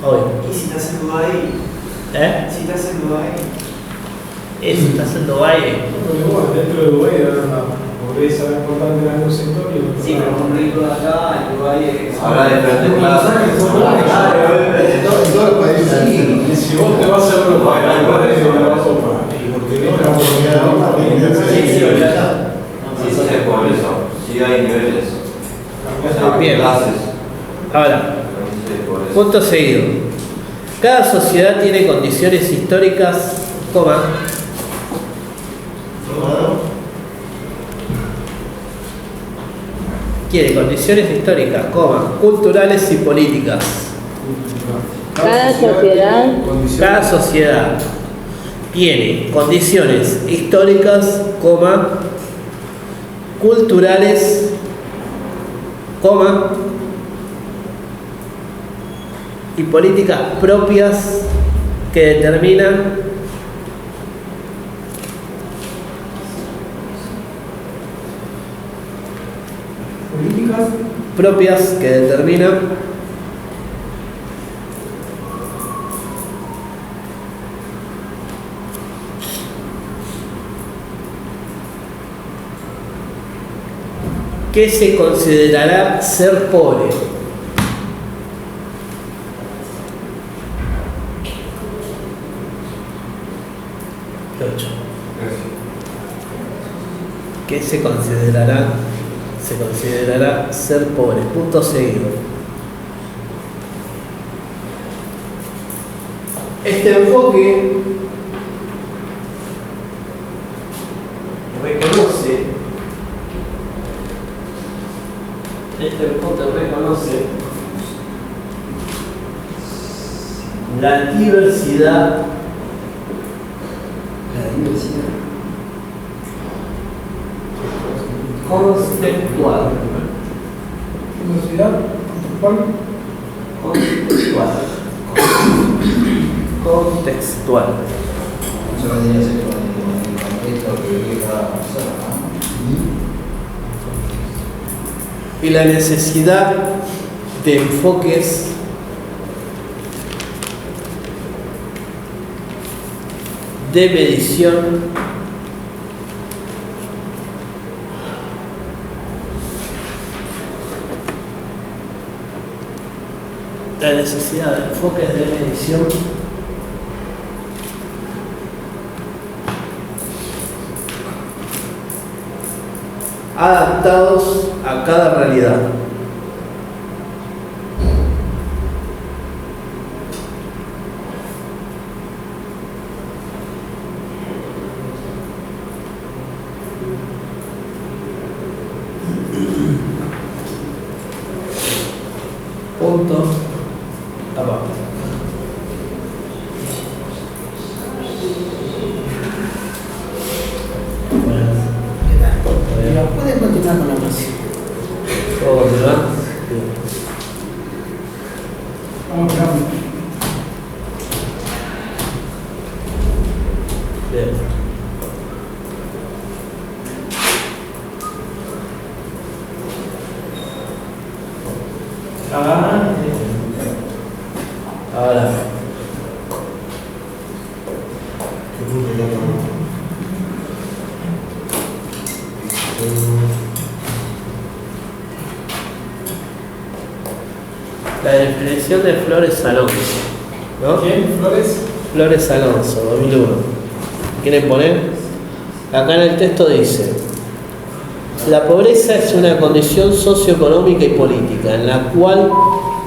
Obvio. ¿Y si estás en Dubái? Si estás en Dubái. Si estás en Dubái. Dentro de Dubái hay una pobreza importante en algún sector. Sí, pero un rico de acá, en Dubái es. Habla de diferentes clases. En todos los países. Si vos te vas a Europa, y porque no la oportunidad Sí, es pobreza. Sí hay niveles. Bien. Clases. Ahora, punto seguido. Cada sociedad tiene condiciones históricas, condiciones históricas, culturales y políticas. Cada sociedad tiene condiciones históricas, culturales, y políticas propias que determinan que se considerará ser pobre. Que se considerará ser pobre. Punto seguido. Este enfoque reconoce la diversidad conceptual. Contextual. Eso vendría a ser con el contexto que vive cada persona, ¿no? Y la necesidad de enfoques de medición adaptados a cada realidad. Punto abajo. Pueden continuar con la música. ¿Puedo continuar? Vamos a Ahora. La definición de Flores Alonso, ¿no? ¿Quién? ¿Flores? Flores Alonso, 2001. ¿Quieren poner? Acá en el texto dice: la pobreza es una condición socioeconómica y política en la cual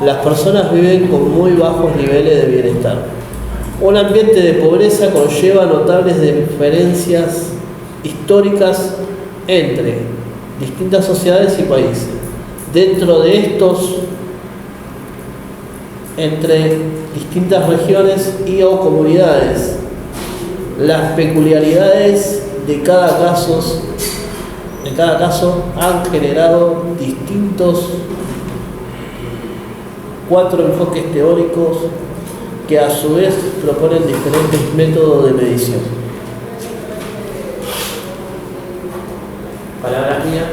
las personas viven con muy bajos niveles de bienestar. Un ambiente de pobreza conlleva notables diferencias históricas entre distintas sociedades y países. Dentro de estos, entre distintas regiones y o comunidades, las peculiaridades de cada caso han generado distintos 4 enfoques teóricos que a su vez proponen diferentes métodos de medición. Palabras mías.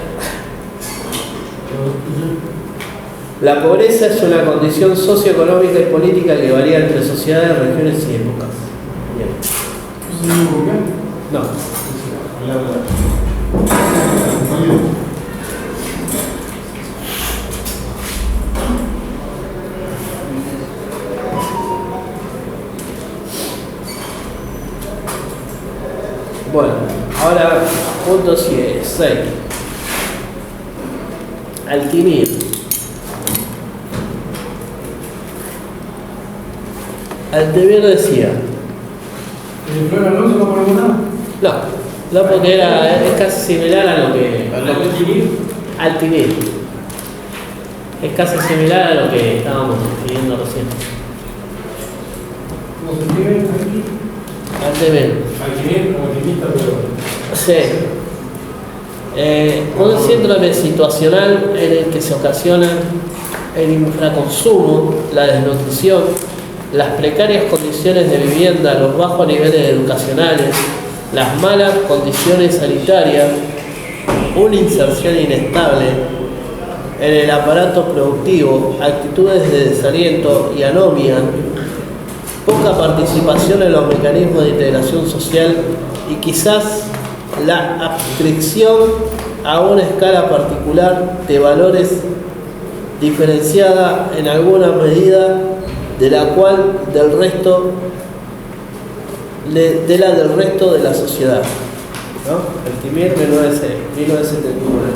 La pobreza es una condición socioeconómica y política que varía entre sociedades, regiones y épocas. Bien. No. Bueno, ahora punto 6. Altimir. Altimir decía. ¿El Flor Alonso no ponemos nada? No, porque es casi similar a lo que. Altimir. Es casi similar a lo que estábamos pidiendo recién. ¿Cómo se escribe aquí? Altimir. Altimir, como alquimista, pero. Sí. Un síndrome situacional en el que se ocasiona el infraconsumo, la desnutrición, las precarias condiciones de vivienda, los bajos niveles educacionales, las malas condiciones sanitarias, una inserción inestable en el aparato productivo, actitudes de desaliento y anomia, poca participación en los mecanismos de integración social y quizás la adscripción a una escala particular de valores diferenciada en alguna medida de la cual del resto de la sociedad, ¿no? El Timir 1979.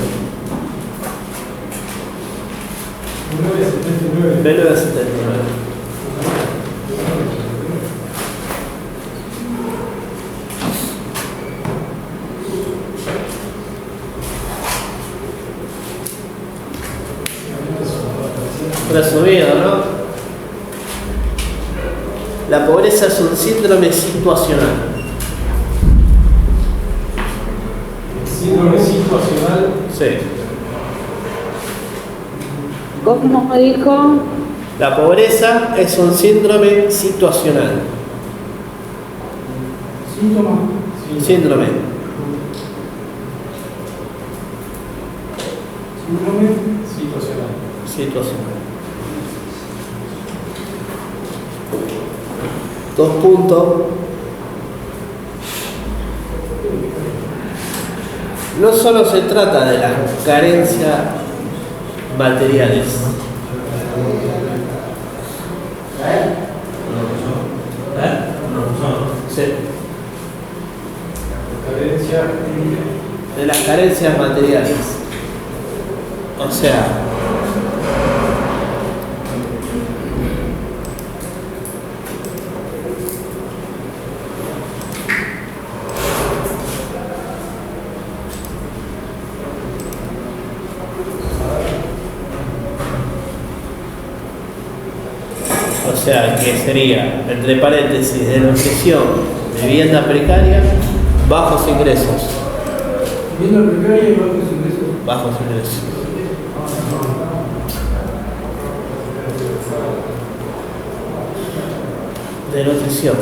1979. Resumido, ¿no? La pobreza es un síndrome situacional. ¿Síndrome situacional? Sí. ¿Cómo dijo? La pobreza es un síndrome situacional. Síntoma. Síndrome. Síndrome situacional. Situacional. 2 puntos. No solo se trata de las carencias materiales. Sí. De las carencias materiales. O sea, que sería, entre paréntesis, denunciación de vivienda precaria, bajos ingresos. Vivienda precaria y bajos ingresos. Bajos ingresos. Denunciación.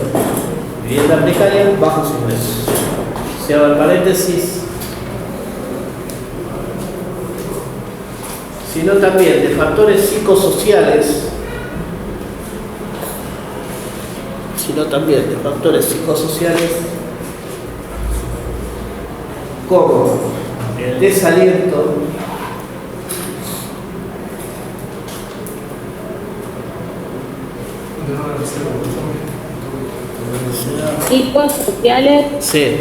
Vivienda precaria, bajos ingresos. Cierro el paréntesis. Sino también de factores psicosociales sino también de factores psicosociales como el desaliento, psicosociales, sí,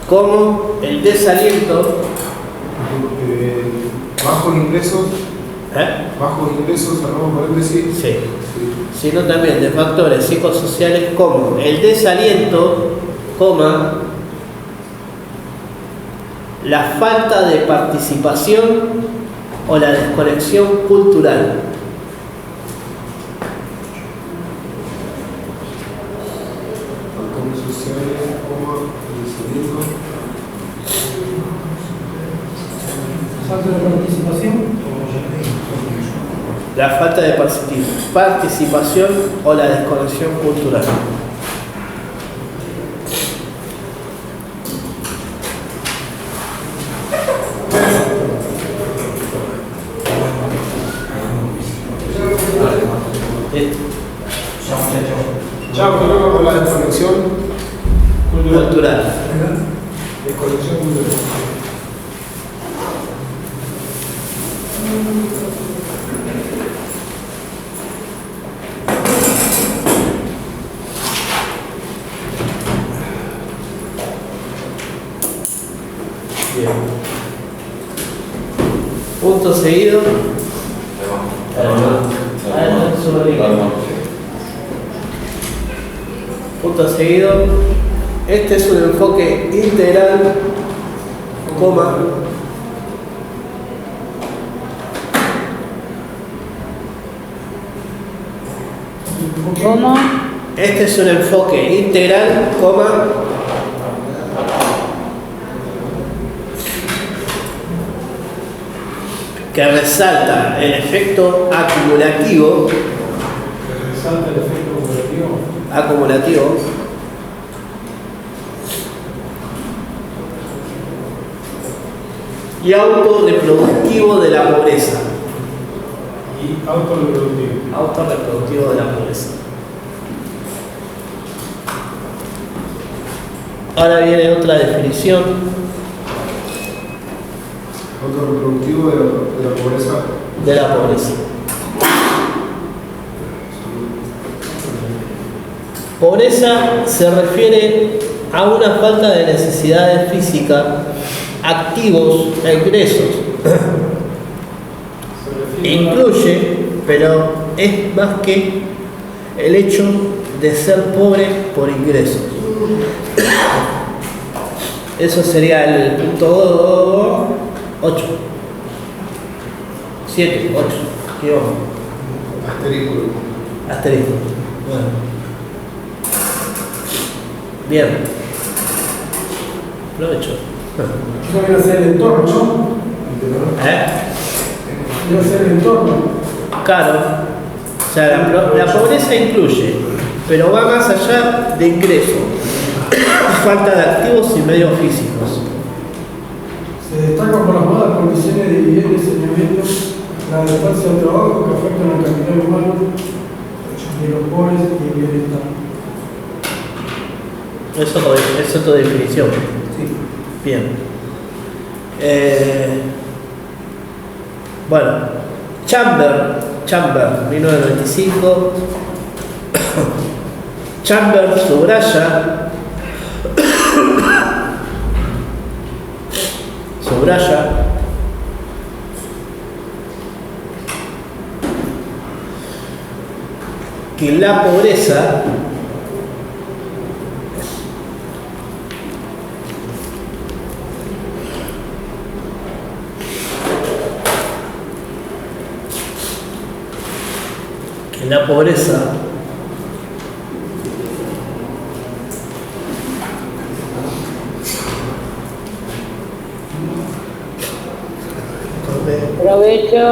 como el desaliento, bajos ingresos, cerramos paréntesis. sí, sino también de factores psicosociales como el desaliento, coma, la falta de participación o la desconexión cultural. Factores sociales, desaliento. Falta de participación. La falta de participación o la desconexión cultural. Ya, problema con la desconexión cultural. Desconexión cultural. Bien. Punto seguido. Punto seguido. Este es un enfoque integral, coma, ¿cómo? este es un enfoque integral, coma, que resalta el efecto acumulativo, y autorreproductivo de la pobreza. Autorreproductivo de la pobreza. Ahora viene otra definición. Autorreproductivo de la pobreza. De la pobreza. Pobreza se refiere a una falta de necesidades físicas, activos e ingresos. Incluye, pero es más que el hecho de ser pobre por ingresos. Eso sería el punto 8. 7, 8. ¿Qué vamos? Asterisco. Asterisco. Bueno. Bien. Provecho. Eso viene a ser el entorno, ¿no? Viene a ser el entorno. Claro. O sea, la pobreza incluye, pero va más allá de ingresos. Falta de activos y medios físicos. Se destacan por las malas condiciones de vivienda y saneamiento, la distancia de trabajo que afectan al capital humano de los pobres y el bienestar. Eso es tu definición. Sí. Bien. Bueno, Chamber, 1995. Chamber subraya que la pobreza Provecho.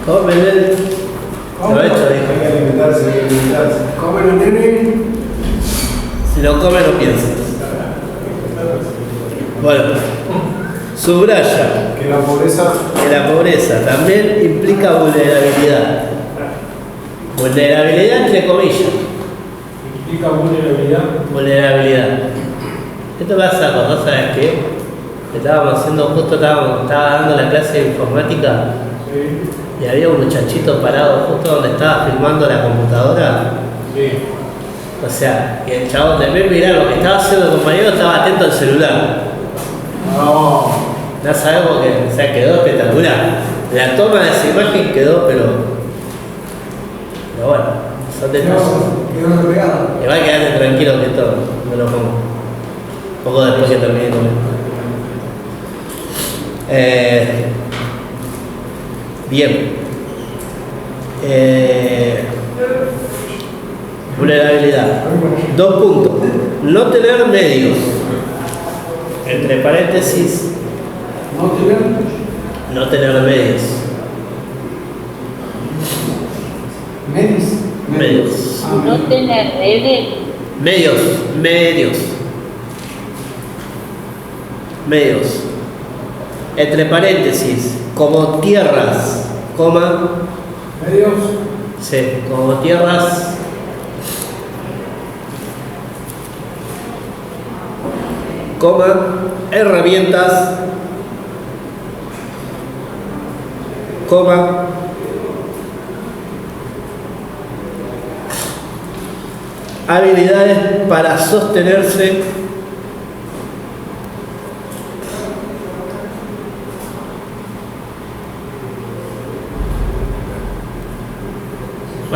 Provecho, Hay que alimentarse, Comen, nene. si lo come no piensas. Bueno, subraya que la pobreza también implica vulnerabilidad. Vulnerabilidad entre comillas. Explica vulnerabilidad. Vulnerabilidad. Esto pasa cuando, ¿sabes qué? Estábamos haciendo, justo estaba dando la clase de informática y había un muchachito parado justo donde estaba filmando la computadora. Sí. O sea, y el chabón de vez mirar lo que estaba haciendo el compañero estaba atento al celular. No. No sabemos que, o sea, quedó espectacular. La toma de esa imagen quedó, pero bueno, son detalles. Quedó repegado. Igual quedate tranquilo que esto me lo pongo. Un poco después que termine con esto. Bien. Vulnerabilidad. 2 puntos. No tener medios. Entre paréntesis. No tener medios. Medios. No tener redes. Medios. Entre paréntesis, como tierras, coma. Medios. Sí, como tierras. Coma, herramientas. Coma. Habilidades para sostenerse.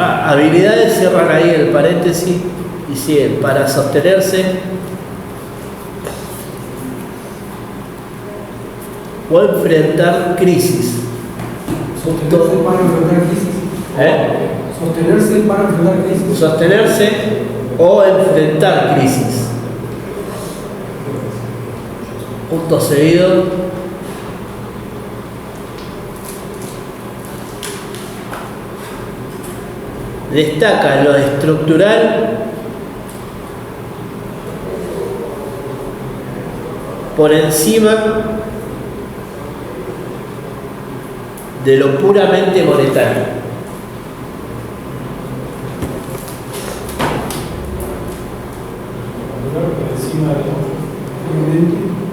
Habilidades, cierran ahí el paréntesis y siguen para sostenerse o enfrentar crisis. Sostenerse para enfrentar crisis. Sostenerse para enfrentar crisis. Sostenerse o enfrentar crisis. Punto seguido. Destaca lo estructural por encima de lo puramente monetario.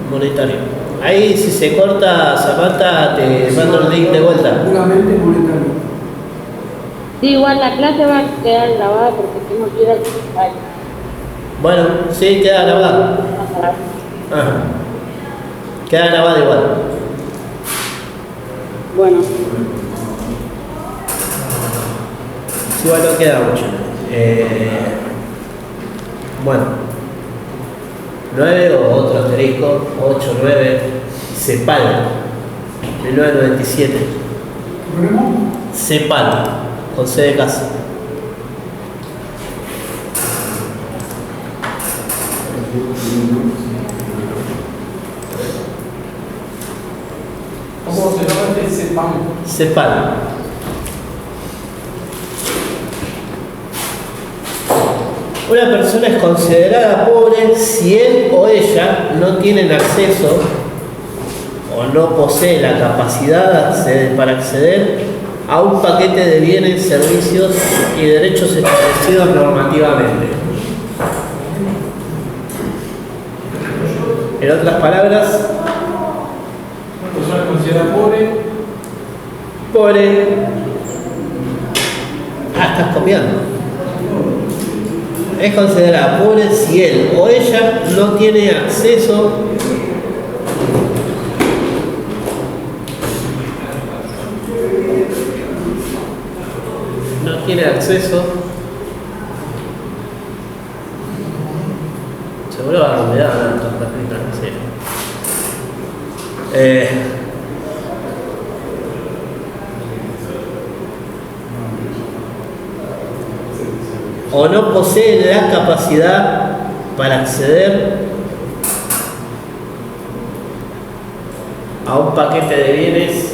Monetario. Ahí si se corta Zapata te mando el link de vuelta. Puramente monetario. Sí, igual la clase va a quedar grabada porque tengo que ir al hospital. Bueno, sí, queda grabada. Ajá. Queda grabada igual. Bueno. Sí, igual no queda mucho. Bueno. 9 o otro asterisco, 8, 9, CEPAL, 1997. CEPAL, con C de casa. ¿Cómo se llama este CEPAL? CEPAL. Una persona es considerada pobre si él o ella no tienen acceso o no posee la capacidad para acceder a un paquete de bienes, servicios y derechos establecidos normativamente. En otras palabras, una persona considerada pobre. Pobre. Estás copiando. Es considerada pobre si él o ella no tiene acceso seguro va a olvidar tantas cositas, sí. O no posee la capacidad para acceder a un paquete de bienes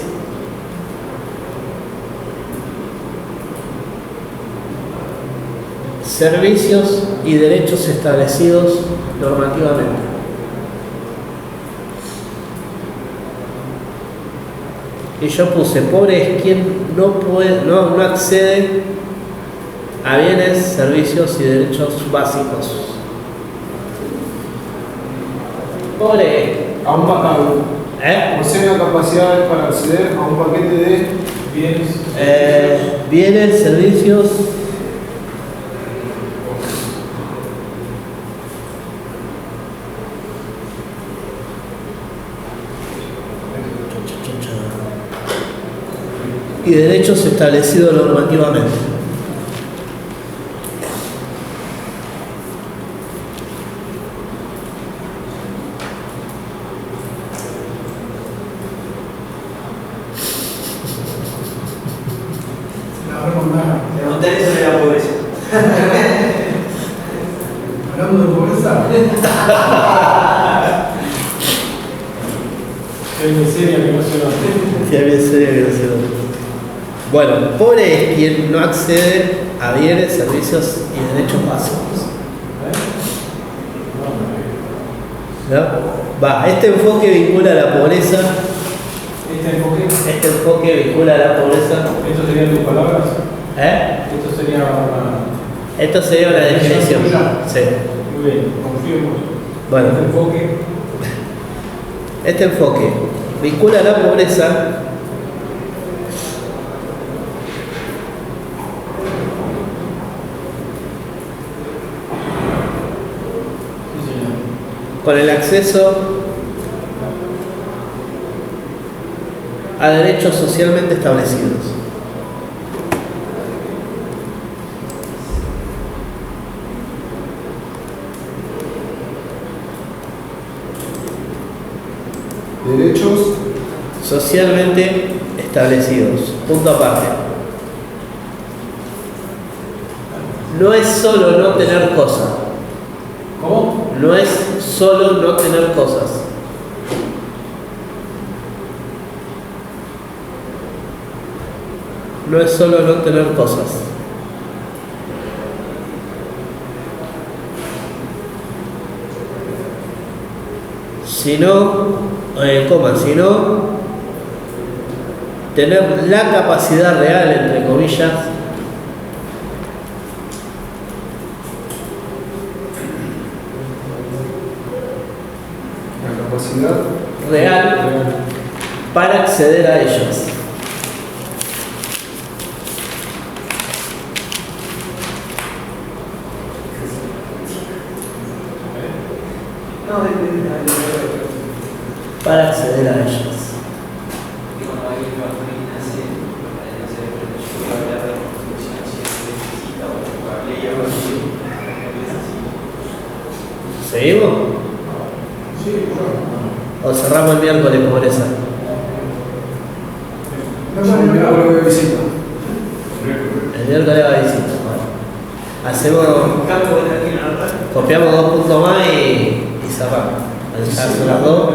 servicios y derechos establecidos normativamente. Y yo puse, pobre es quien no accede a bienes, servicios y derechos básicos. Pobre. A un paquete. Posee la capacidad para acceder a un paquete de bienes. Bienes, servicios. Y derechos establecidos normativamente. Preguntarle sobre la pobreza. Hablando de pobreza. Qué miseria que no se lo Qué miseria que no se lo. Bueno, pobre es quien no accede a bienes, servicios y derechos básicos. ¿No? Va, este enfoque vincula la pobreza. Este enfoque vincula la pobreza. ¿Esto serían tus palabras? Esto sería una definición. Sí. Muy bien, confiemos. Bueno, este enfoque vincula la pobreza con el acceso a derechos socialmente establecidos. Derechos socialmente establecidos. Punto aparte. No es solo no tener cosas. ¿Cómo? No es solo no tener cosas. No es solo no tener cosas. Sino, sino tener la capacidad real, entre comillas, real para acceder a ellas. Para acceder a ellas. ¿Seguimos? Sí, ¿O cerramos el miércoles pobreza? el miércoles de visita. El miércoles va a visita. Bueno. Hacemos. Copiamos 2 puntos más y cerramos. Son las 2.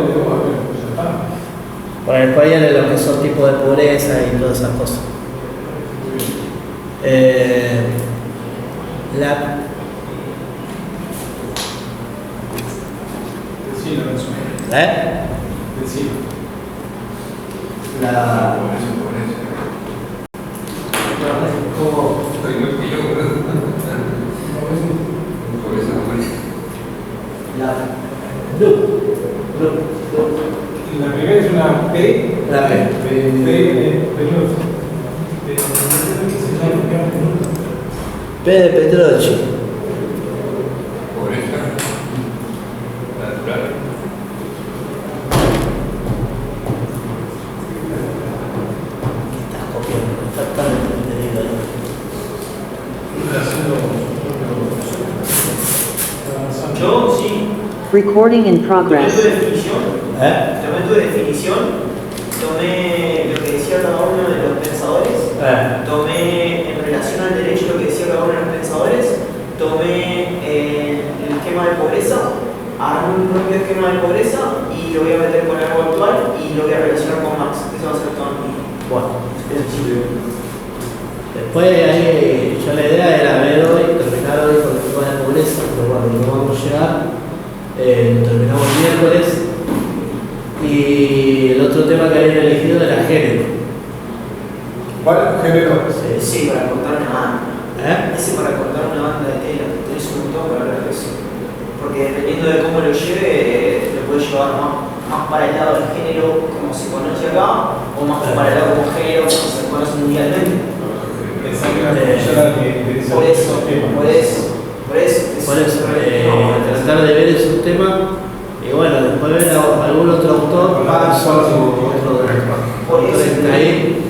Para después vienen lo que son tipos de pobreza y todas esas cosas. La primera es una P. La P. P de Petrochi. Pobreza natural. Estás copiando, exactamente lo que digo ahí. Yo sí. Recording in progress. Tomé tu definición, tomé lo que decía cada uno de los pensadores, tomé en relación al derecho lo que decía cada uno de los pensadores, tomé el esquema de pobreza, armé un propio esquema de pobreza y lo voy a meter con algo actual y lo voy a relacionar con Marx. Eso va a ser todo mi. Bueno, después ahí yo la idea era ver hoy, terminar hoy con el tema de pobreza, pero bueno, no vamos a llegar. Terminamos el miércoles y el otro tema que habían elegido era género. ¿Cuál? Género. Sí, para contar nada. Ese para cortar una banda de tela, tenés un montón para hablar de eso. Porque dependiendo de cómo lo lleve, lo puede llevar más para el lado del género como se conoce acá, o más para el lado como género como se conoce mundialmente. Por eso, tratar de ver esos temas y bueno, después ver a algún otro autor, otro de ahí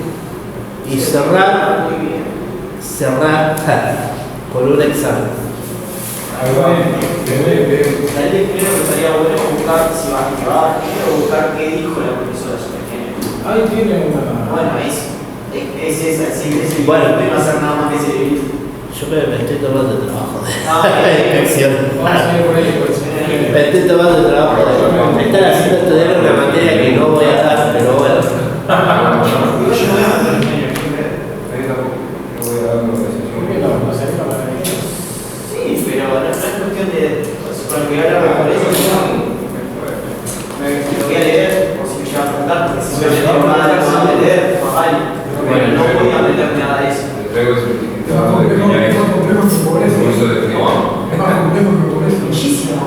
y cerrar con un examen. Primero estaría bueno buscar, si va a buscar qué dijo la profesora sobre el género. Ahí tiene una. Bueno, es esa, sí, bueno, no puede hacer nada más que ese libro. Yo me estoy tomando el trabajo de inspección. Vamos a ir por ahí, pues. Me estoy tomando el trabajo de estar haciendo estudiar una materia que no voy a dar, pero bueno. Sí, pero no es cuestión de. Con lo que voy a hablar por eso, me lo voy a leer, por si me lleva a preguntar, porque si me lleva a preguntar, no leer, más vale. Bueno, no voy a aprender nada de eso. Es más complejo que por eso. Es más complejo que por eso. Muchísimo.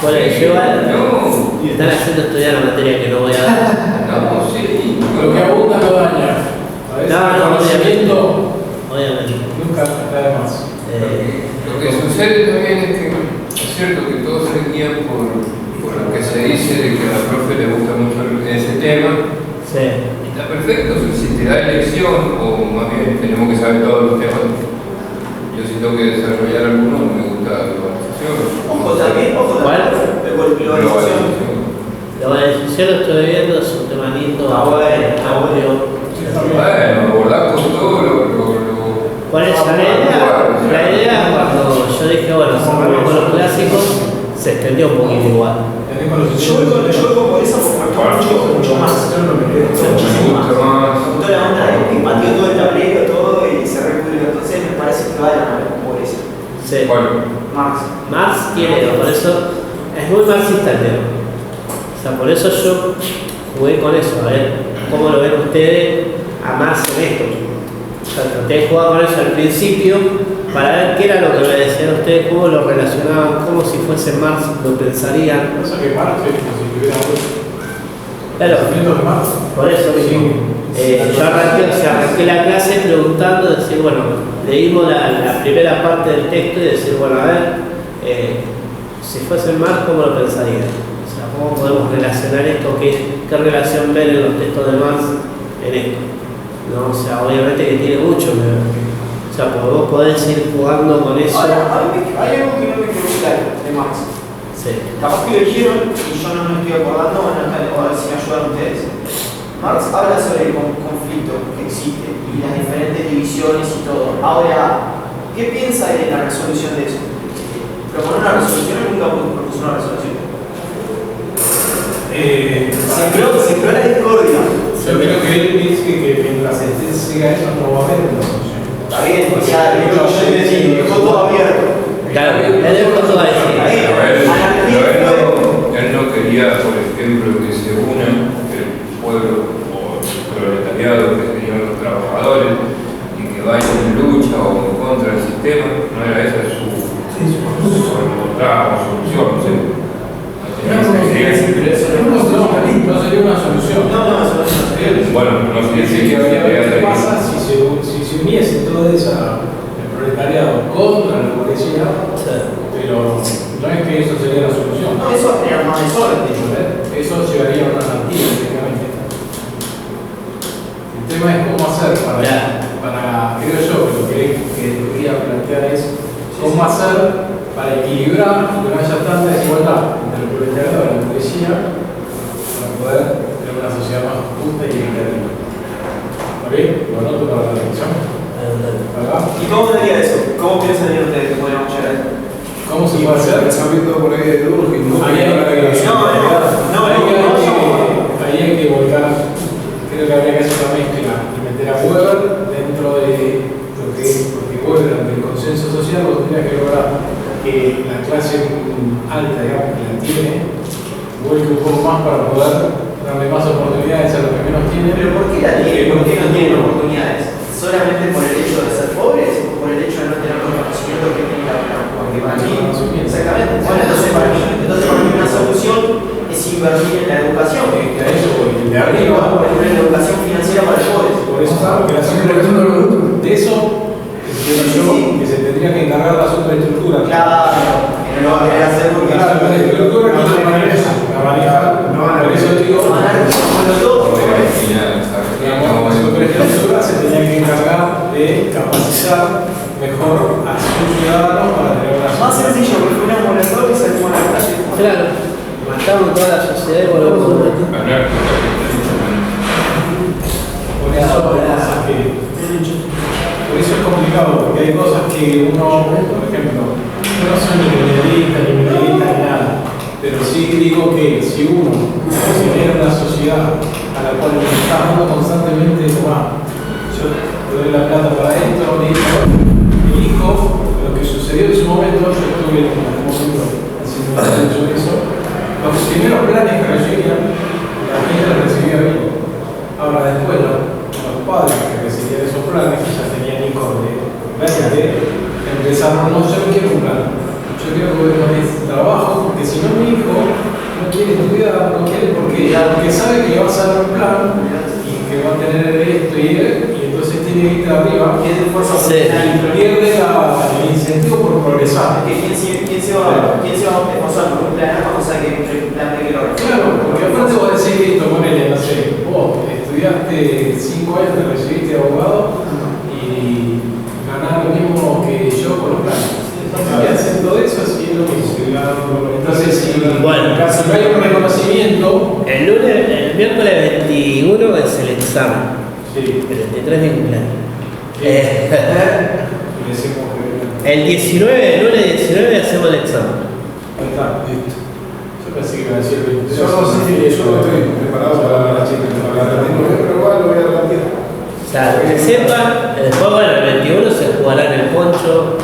Bueno, y están haciendo estudiar una materia que no voy a dar. Lo que abunda no daña. No, obviamente. Nunca está de más. Lo que sucede también es que es cierto que todos se guían por lo que se dice de que a la profe le gusta mucho ese tema. Sí. Está perfecto, si te da elección, o más bien tenemos que saber todos los temas. Yo si tengo que desarrollar alguno, me gusta la globalización. Ojo también, la globalización. La globalización lo estoy viendo, es un tema lindo. Bueno, abordar con todo lo ¿Cuál es la idea? Cuando yo dije, bueno, cerramos con los clásicos, se extendió un poquito igual. Yo voy por eso porque mucho más. Muchísimo más. Toda la onda de que pateó todo el tablero, todo y se recubrió. Entonces me parece que va de la mano por eso. Sí. Marx. Marx quiere, por eso es muy marxista el tema. O sea, por eso yo jugué con eso, a ver cómo lo ven ustedes a Marx en esto. O sea, traté de jugar con eso al principio para ver qué era lo que me decían ustedes, cómo lo relacionaban, cómo si fuese Marx lo pensarían. Cosa que Marx es como si tuviera claro, de Marx. por eso mismo. Yo arranqué la clase preguntando, decir, bueno, leímos la primera parte del texto y decir, bueno, a ver, si fuese Marx, ¿cómo lo pensarían? O sea, ¿cómo podemos relacionar esto? ¿Qué relación ven en los textos de Marx en esto? ¿No? O sea, obviamente que tiene mucho que ver. O sea, vos podés ir jugando con eso. Ahora, hay algo que no me quedó claro de Marx. Sí. Capaz que lo dijeron y yo no me estoy acordando, a ver si me ayudan ustedes. Marx habla sobre el conflicto que existe y las diferentes divisiones y todo. Ahora, ¿qué piensa de la resolución de eso? ¿Propone una resolución o nunca propuso una resolución? Sembró la discordia. Yo creo que él dice que mientras se siga eso no va a haber una solución. Está bien, o sea, dejó todo abierto. Claro, él dejó todo ahí. Él no quería, por ejemplo, que se una el pueblo o el proletariado, que serían los trabajadores, y que vayan en lucha o en contra del sistema. No era esa su solución, no sé. No sería una solución. Bueno, no sé si ¿qué pasa si se uniese todo eso, el proletariado contra la burguesía? Pero no es que eso sería la solución. No, eso sería más desorden. Eso llevaría a una anarquía, técnicamente. El tema es cómo hacer para creo yo, que lo que quería plantear es cómo hacer para equilibrar y que no haya tanta desigualdad entre el proletariado y la burguesía para poder tener una sociedad más justa y equitativa. ¿Está bien? Lo anoto para la elección. ¿Y cómo sería eso? ¿Cómo piensan ustedes que podríamos llegar a eso? ¿Cómo se puede hacer? Pensamiento por ahí de Durkheim, ¿no? Ahí hay que volcar, creo que habría que hacer una mezcla y meter a Weber dentro de lo que es, porque Weber, ante el consenso social, vos tendrías que lograr que la clase alta, digamos, que la tiene, vuelque un poco más para poder darle más oportunidades a los que menos tienen. ¿Pero por qué la tienen? ¿Por qué no tienen oportunidades? ¿Solamente de capacitar mejor a sus ciudadanos para tener una Más sencillo, porque una moratón y salimos a la calle. Claro, matamos toda la sociedad y volvemos a Por eso es complicado, porque hay cosas que uno, por ejemplo, no soy ni periodista, ni militarista, ni nada, pero sí digo que si uno considera una sociedad a la cual le está dando constantemente, yo te doy la plata para esto, mi hijo, lo que sucedió en su momento, yo estuve en algún momento haciendo eso, los primeros planes que recibían, la gente los recibía bien. Ahora después, los padres que recibían esos planes, que ya tenían hijos de 20, empezaron, no, yo no quiero un plan, yo quiero que trabajo, porque si no mi hijo no quiere estudiar, no quiere porque sabe que le va a salir un plan y que va a tener esto y entonces tiene que ir arriba, Tiene fuerza y pierde el incentivo por progresar. ¿Quién se va a esforzar por un plan cuando sabe que hay un plan de que lo Claro, porque aparte vos decís que esto, ponele, no sé, vos estudiaste 5 años, te recibiste de abogado y ganás lo mismo que yo con los planes. Y haciendo eso, así es lo mismo. Entonces, si bueno, no hay un reconocimiento. El miércoles 21 es el examen. Sí. El 23 de cumpleaños. El 19, el lunes 19 hacemos el examen. Ahí está, listo. Yo pensé que iba a decir el 23. Yo no sé si yo estoy preparado para la chica, pero igual lo voy a repetir. O sea, que sepan, después, bueno, el 21 se jugará en el Poncho.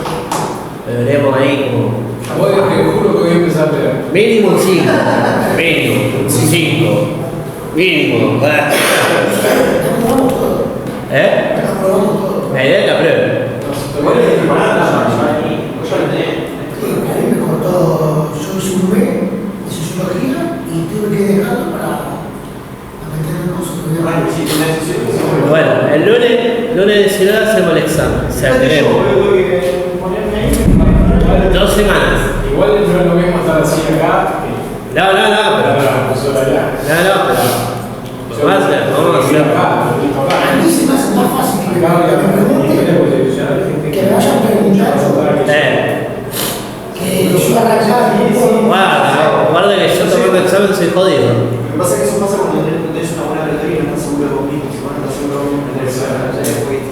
Veremos ahí como. Voy a te juro que voy a empezar a leer. Mínimo un 5. Mínimo un 5. Mínimo. ¿Eh? La idea es que apruebe. A mí me cortó, yo hice un mes de sociología y tuve que dejarlo para meterme con sociología. Bueno, el lunes 19 hacemos el examen. O sea, queremos 2 semanas. Igual no es lo mismo estar así acá. No, pero. Vamos a hacer. A mí se me hace más fácil que me pregunten, que me vayan preguntando, que yo arrancar. Guarda que yo tomando el examen soy jodido. Lo que pasa es que eso pasa cuando tenés una buena retórica y no estás seguro de vos mismo. Si vos no estás seguro de vos mismo,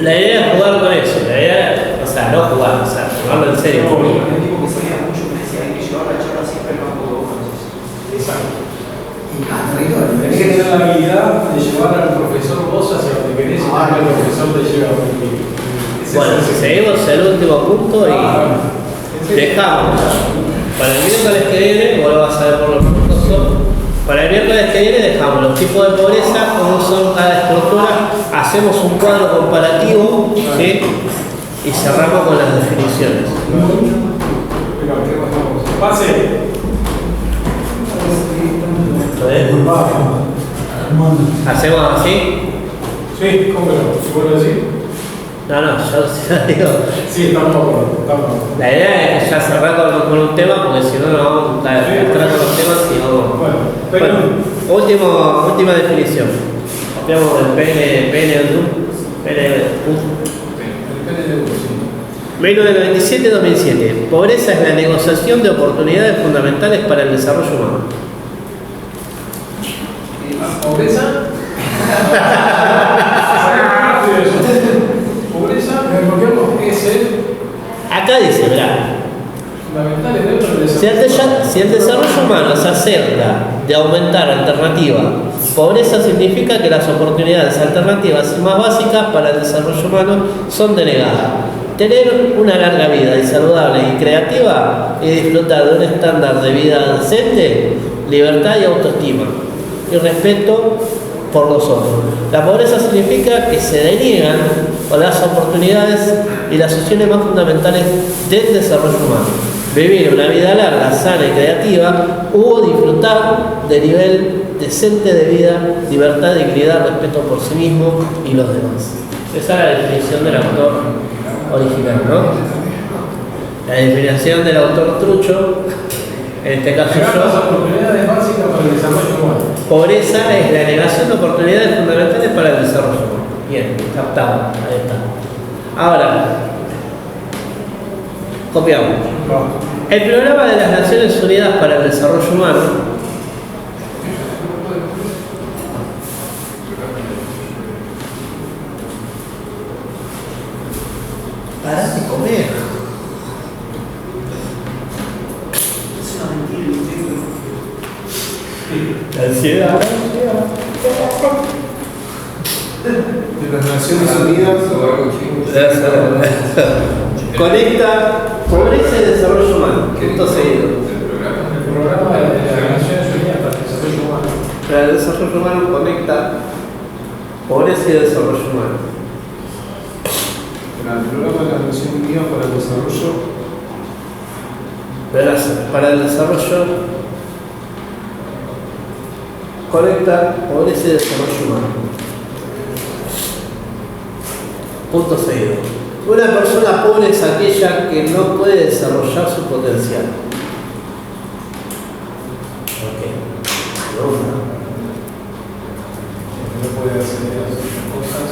La idea es jugar con eso. La idea, o sea, no jugar, o sea, tomarlo en serio. el tipo que sabía mucho me decía, hay que llevar la charla siempre al campo de vos conoces. Exacto. Tenés que tener la habilidad de llevar al profesor vos hacia donde querés y no que el profesor te lleve a donde querés. Bueno, seguimos el último punto y dejamos. Para el miércoles que viene, vos lo vas a ver por los puntos. Para el miércoles que viene dejamos los tipos de pobreza, cómo son cada estructura, hacemos un cuadro comparativo, ¿sí? Y cerramos con las definiciones. Pase. ¿Hacemos así? Sí, ¿cómo no? ¿Se puede decir? No, yo digo. Sí, estamos. La idea es ya cerrar con un tema, porque si no, no vamos a entrar con los temas y no. Bueno, última definición. Copiamos el PNUD. 1997-2007. Pobreza es la negociación de oportunidades fundamentales para el desarrollo humano. ¿Pobreza? Pobreza, es el. Acá dice, verá. Si el desarrollo humano se acerca de aumentar alternativas, pobreza significa que las oportunidades alternativas más básicas para el desarrollo humano son denegadas. Tener una larga vida y saludable y creativa y disfrutar de un estándar de vida decente, libertad y autoestima y respeto por los otros. La pobreza significa que se deniegan las oportunidades y las opciones más fundamentales del desarrollo humano. Vivir una vida larga, sana y creativa, o disfrutar de nivel decente de vida, libertad, dignidad, respeto por sí mismo y los demás. Esa es la definición del autor original, ¿no? La definición del autor trucho, en este caso yo. Las oportunidades básicas para el desarrollo humano. Pobreza es la negación de oportunidades fundamentales para el desarrollo humano. Bien, captado, ahí está. Ahora, copiamos. El Programa de las Naciones Unidas para el Desarrollo Humano pará de comer. Es una mentira, La ansiedad. De las Naciones Unidas. Conecta pobreza y desarrollo humano. Punto seguido. El programa de las Naciones Unidas para el Desarrollo Humano. Para el desarrollo humano conecta pobreza y desarrollo humano. El Programa de las Naciones Unidas para el Desarrollo. Verás, para el desarrollo conecta pobreza y desarrollo humano. Punto seguido. Una persona pobre es aquella que no puede desarrollar su potencial. Ok. No puede hacer las cosas.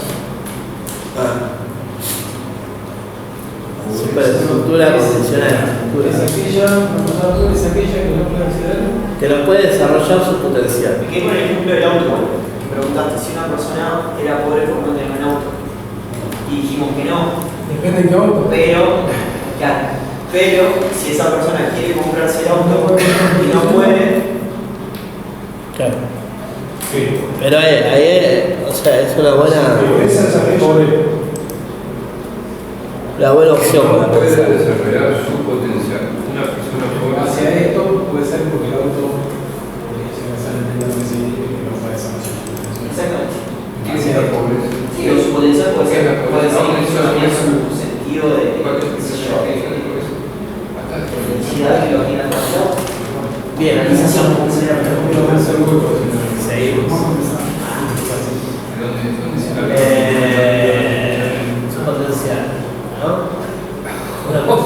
Superestructura condicional. Es aquella que no puede acceder. Que no puede desarrollar su potencial. Me quedé con el ejemplo del auto. Me preguntaste si una persona era pobre por no tener un auto. Y dijimos que no. Depende de qué auto. Pero si esa persona quiere comprarse el auto y no puede. Claro. Sí. Pero ahí, o sea, es una buena. Esa es aquella pobre. La buena opción. No puede desarrollar su potencial. Una persona pobre. Hacia esto puede ser porque el auto se va a salir de no puede desarrollar su potencial. Exactamente. ¿Quién es la pobreza? Sí, su potencial puede ser incluso también su sentido de felicidad que lo tiene atrasado. Bien, Realización potencial. seguimos. Su potencial, ¿no? Una cosa.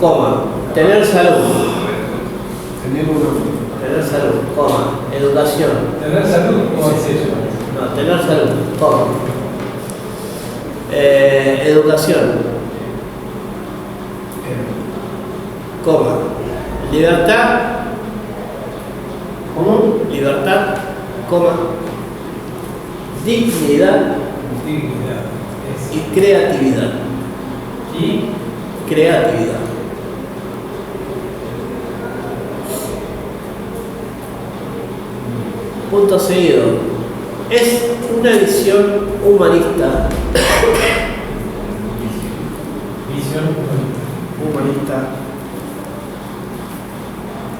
Coma, tener salud. Tener salud, coma, educación. ¿Tener salud? ¿Cómo es eso? No, tener salud, coma. Educación. Coma. Libertad. ¿Cómo? Libertad, coma. Dignidad. Y creatividad. Y creatividad. Punto seguido. Es una visión humanista. visión humanista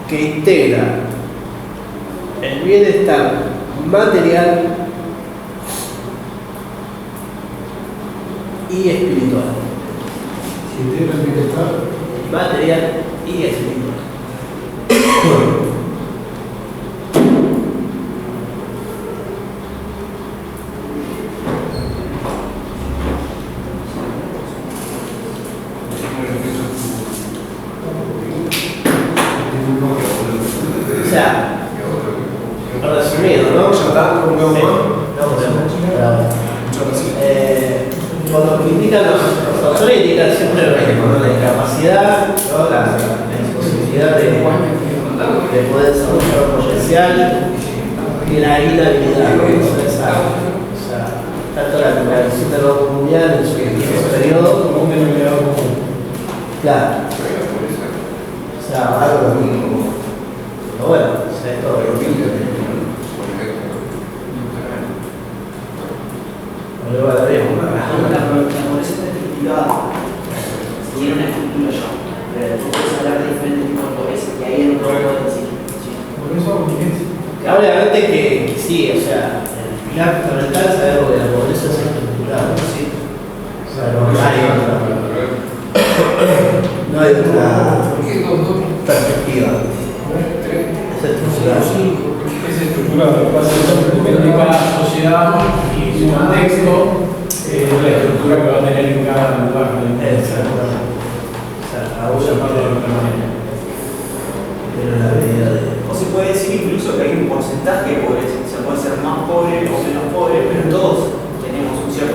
que integra el bienestar material y espiritual. Integra el bienestar material y espiritual. O sea, resumido, ¿no? Ya está, no vemos más. Cuando critican los autores indican siempre lo mismo, ¿no? La incapacidad, ¿no? La imposibilidad de poder desarrollar un potencial y la inhabilidad, ¿no? O sea, tanto la visión del Banco Mundial en su periodo como un denominador común. Claro. O sea, algo lo mismo. Pero bueno, o sea, es todo lo mismo. La pobreza está estructurada, tiene una estructura ya. Tú puedes hablar de diferentes tipos de pobreza y ahí es donde puedo decir. Obviamente que sí, o sea, el pilar fundamental es saber que la pobreza es estructurada, ¿no? Sí. O sea, no hay otra perspectiva. Es estructurada. Es estructurado, depende de cada sociedad y su contexto, la estructura que va a tener en cada lugar. Exactamente. O sea, aún se parte de otra manera. Pero la medida de... O se puede decir incluso que hay un porcentaje de pobreza, o sea, puede ser más pobre o menos pobre, pero todos tenemos un cierto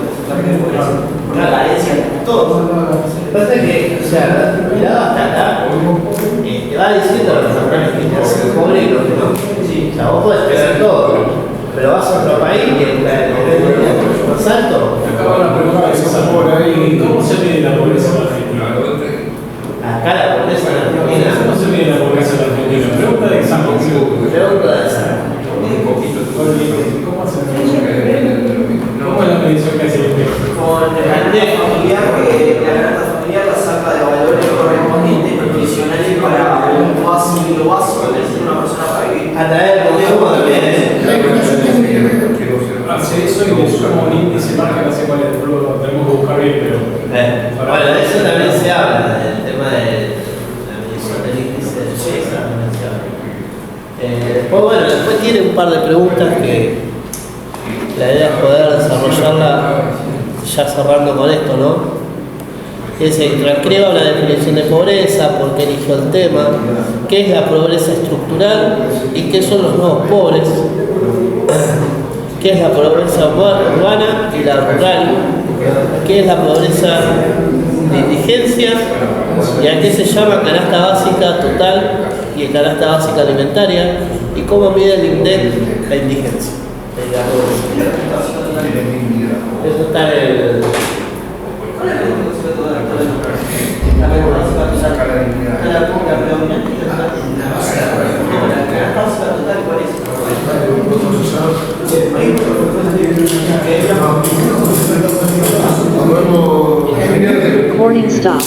eso y le sumo un índice más que no sé cuál es, lo tenemos que buscar bien, pero... Bueno, eso también se habla, el tema de la medición del índice de belleza también se habla. Después, bueno, después tiene un par de preguntas que la idea es poder desarrollarla ya cerrando con esto, ¿no? Transcriba una definición de pobreza, por qué eligió el tema, qué es la pobreza estructural y qué son los nuevos pobres, qué es la pobreza urbana y la rural, qué es la pobreza de indigencia y a qué se llama canasta básica total y canasta básica alimentaria y cómo mide el INDEC la indigencia. Eso está en el... Recording stopped.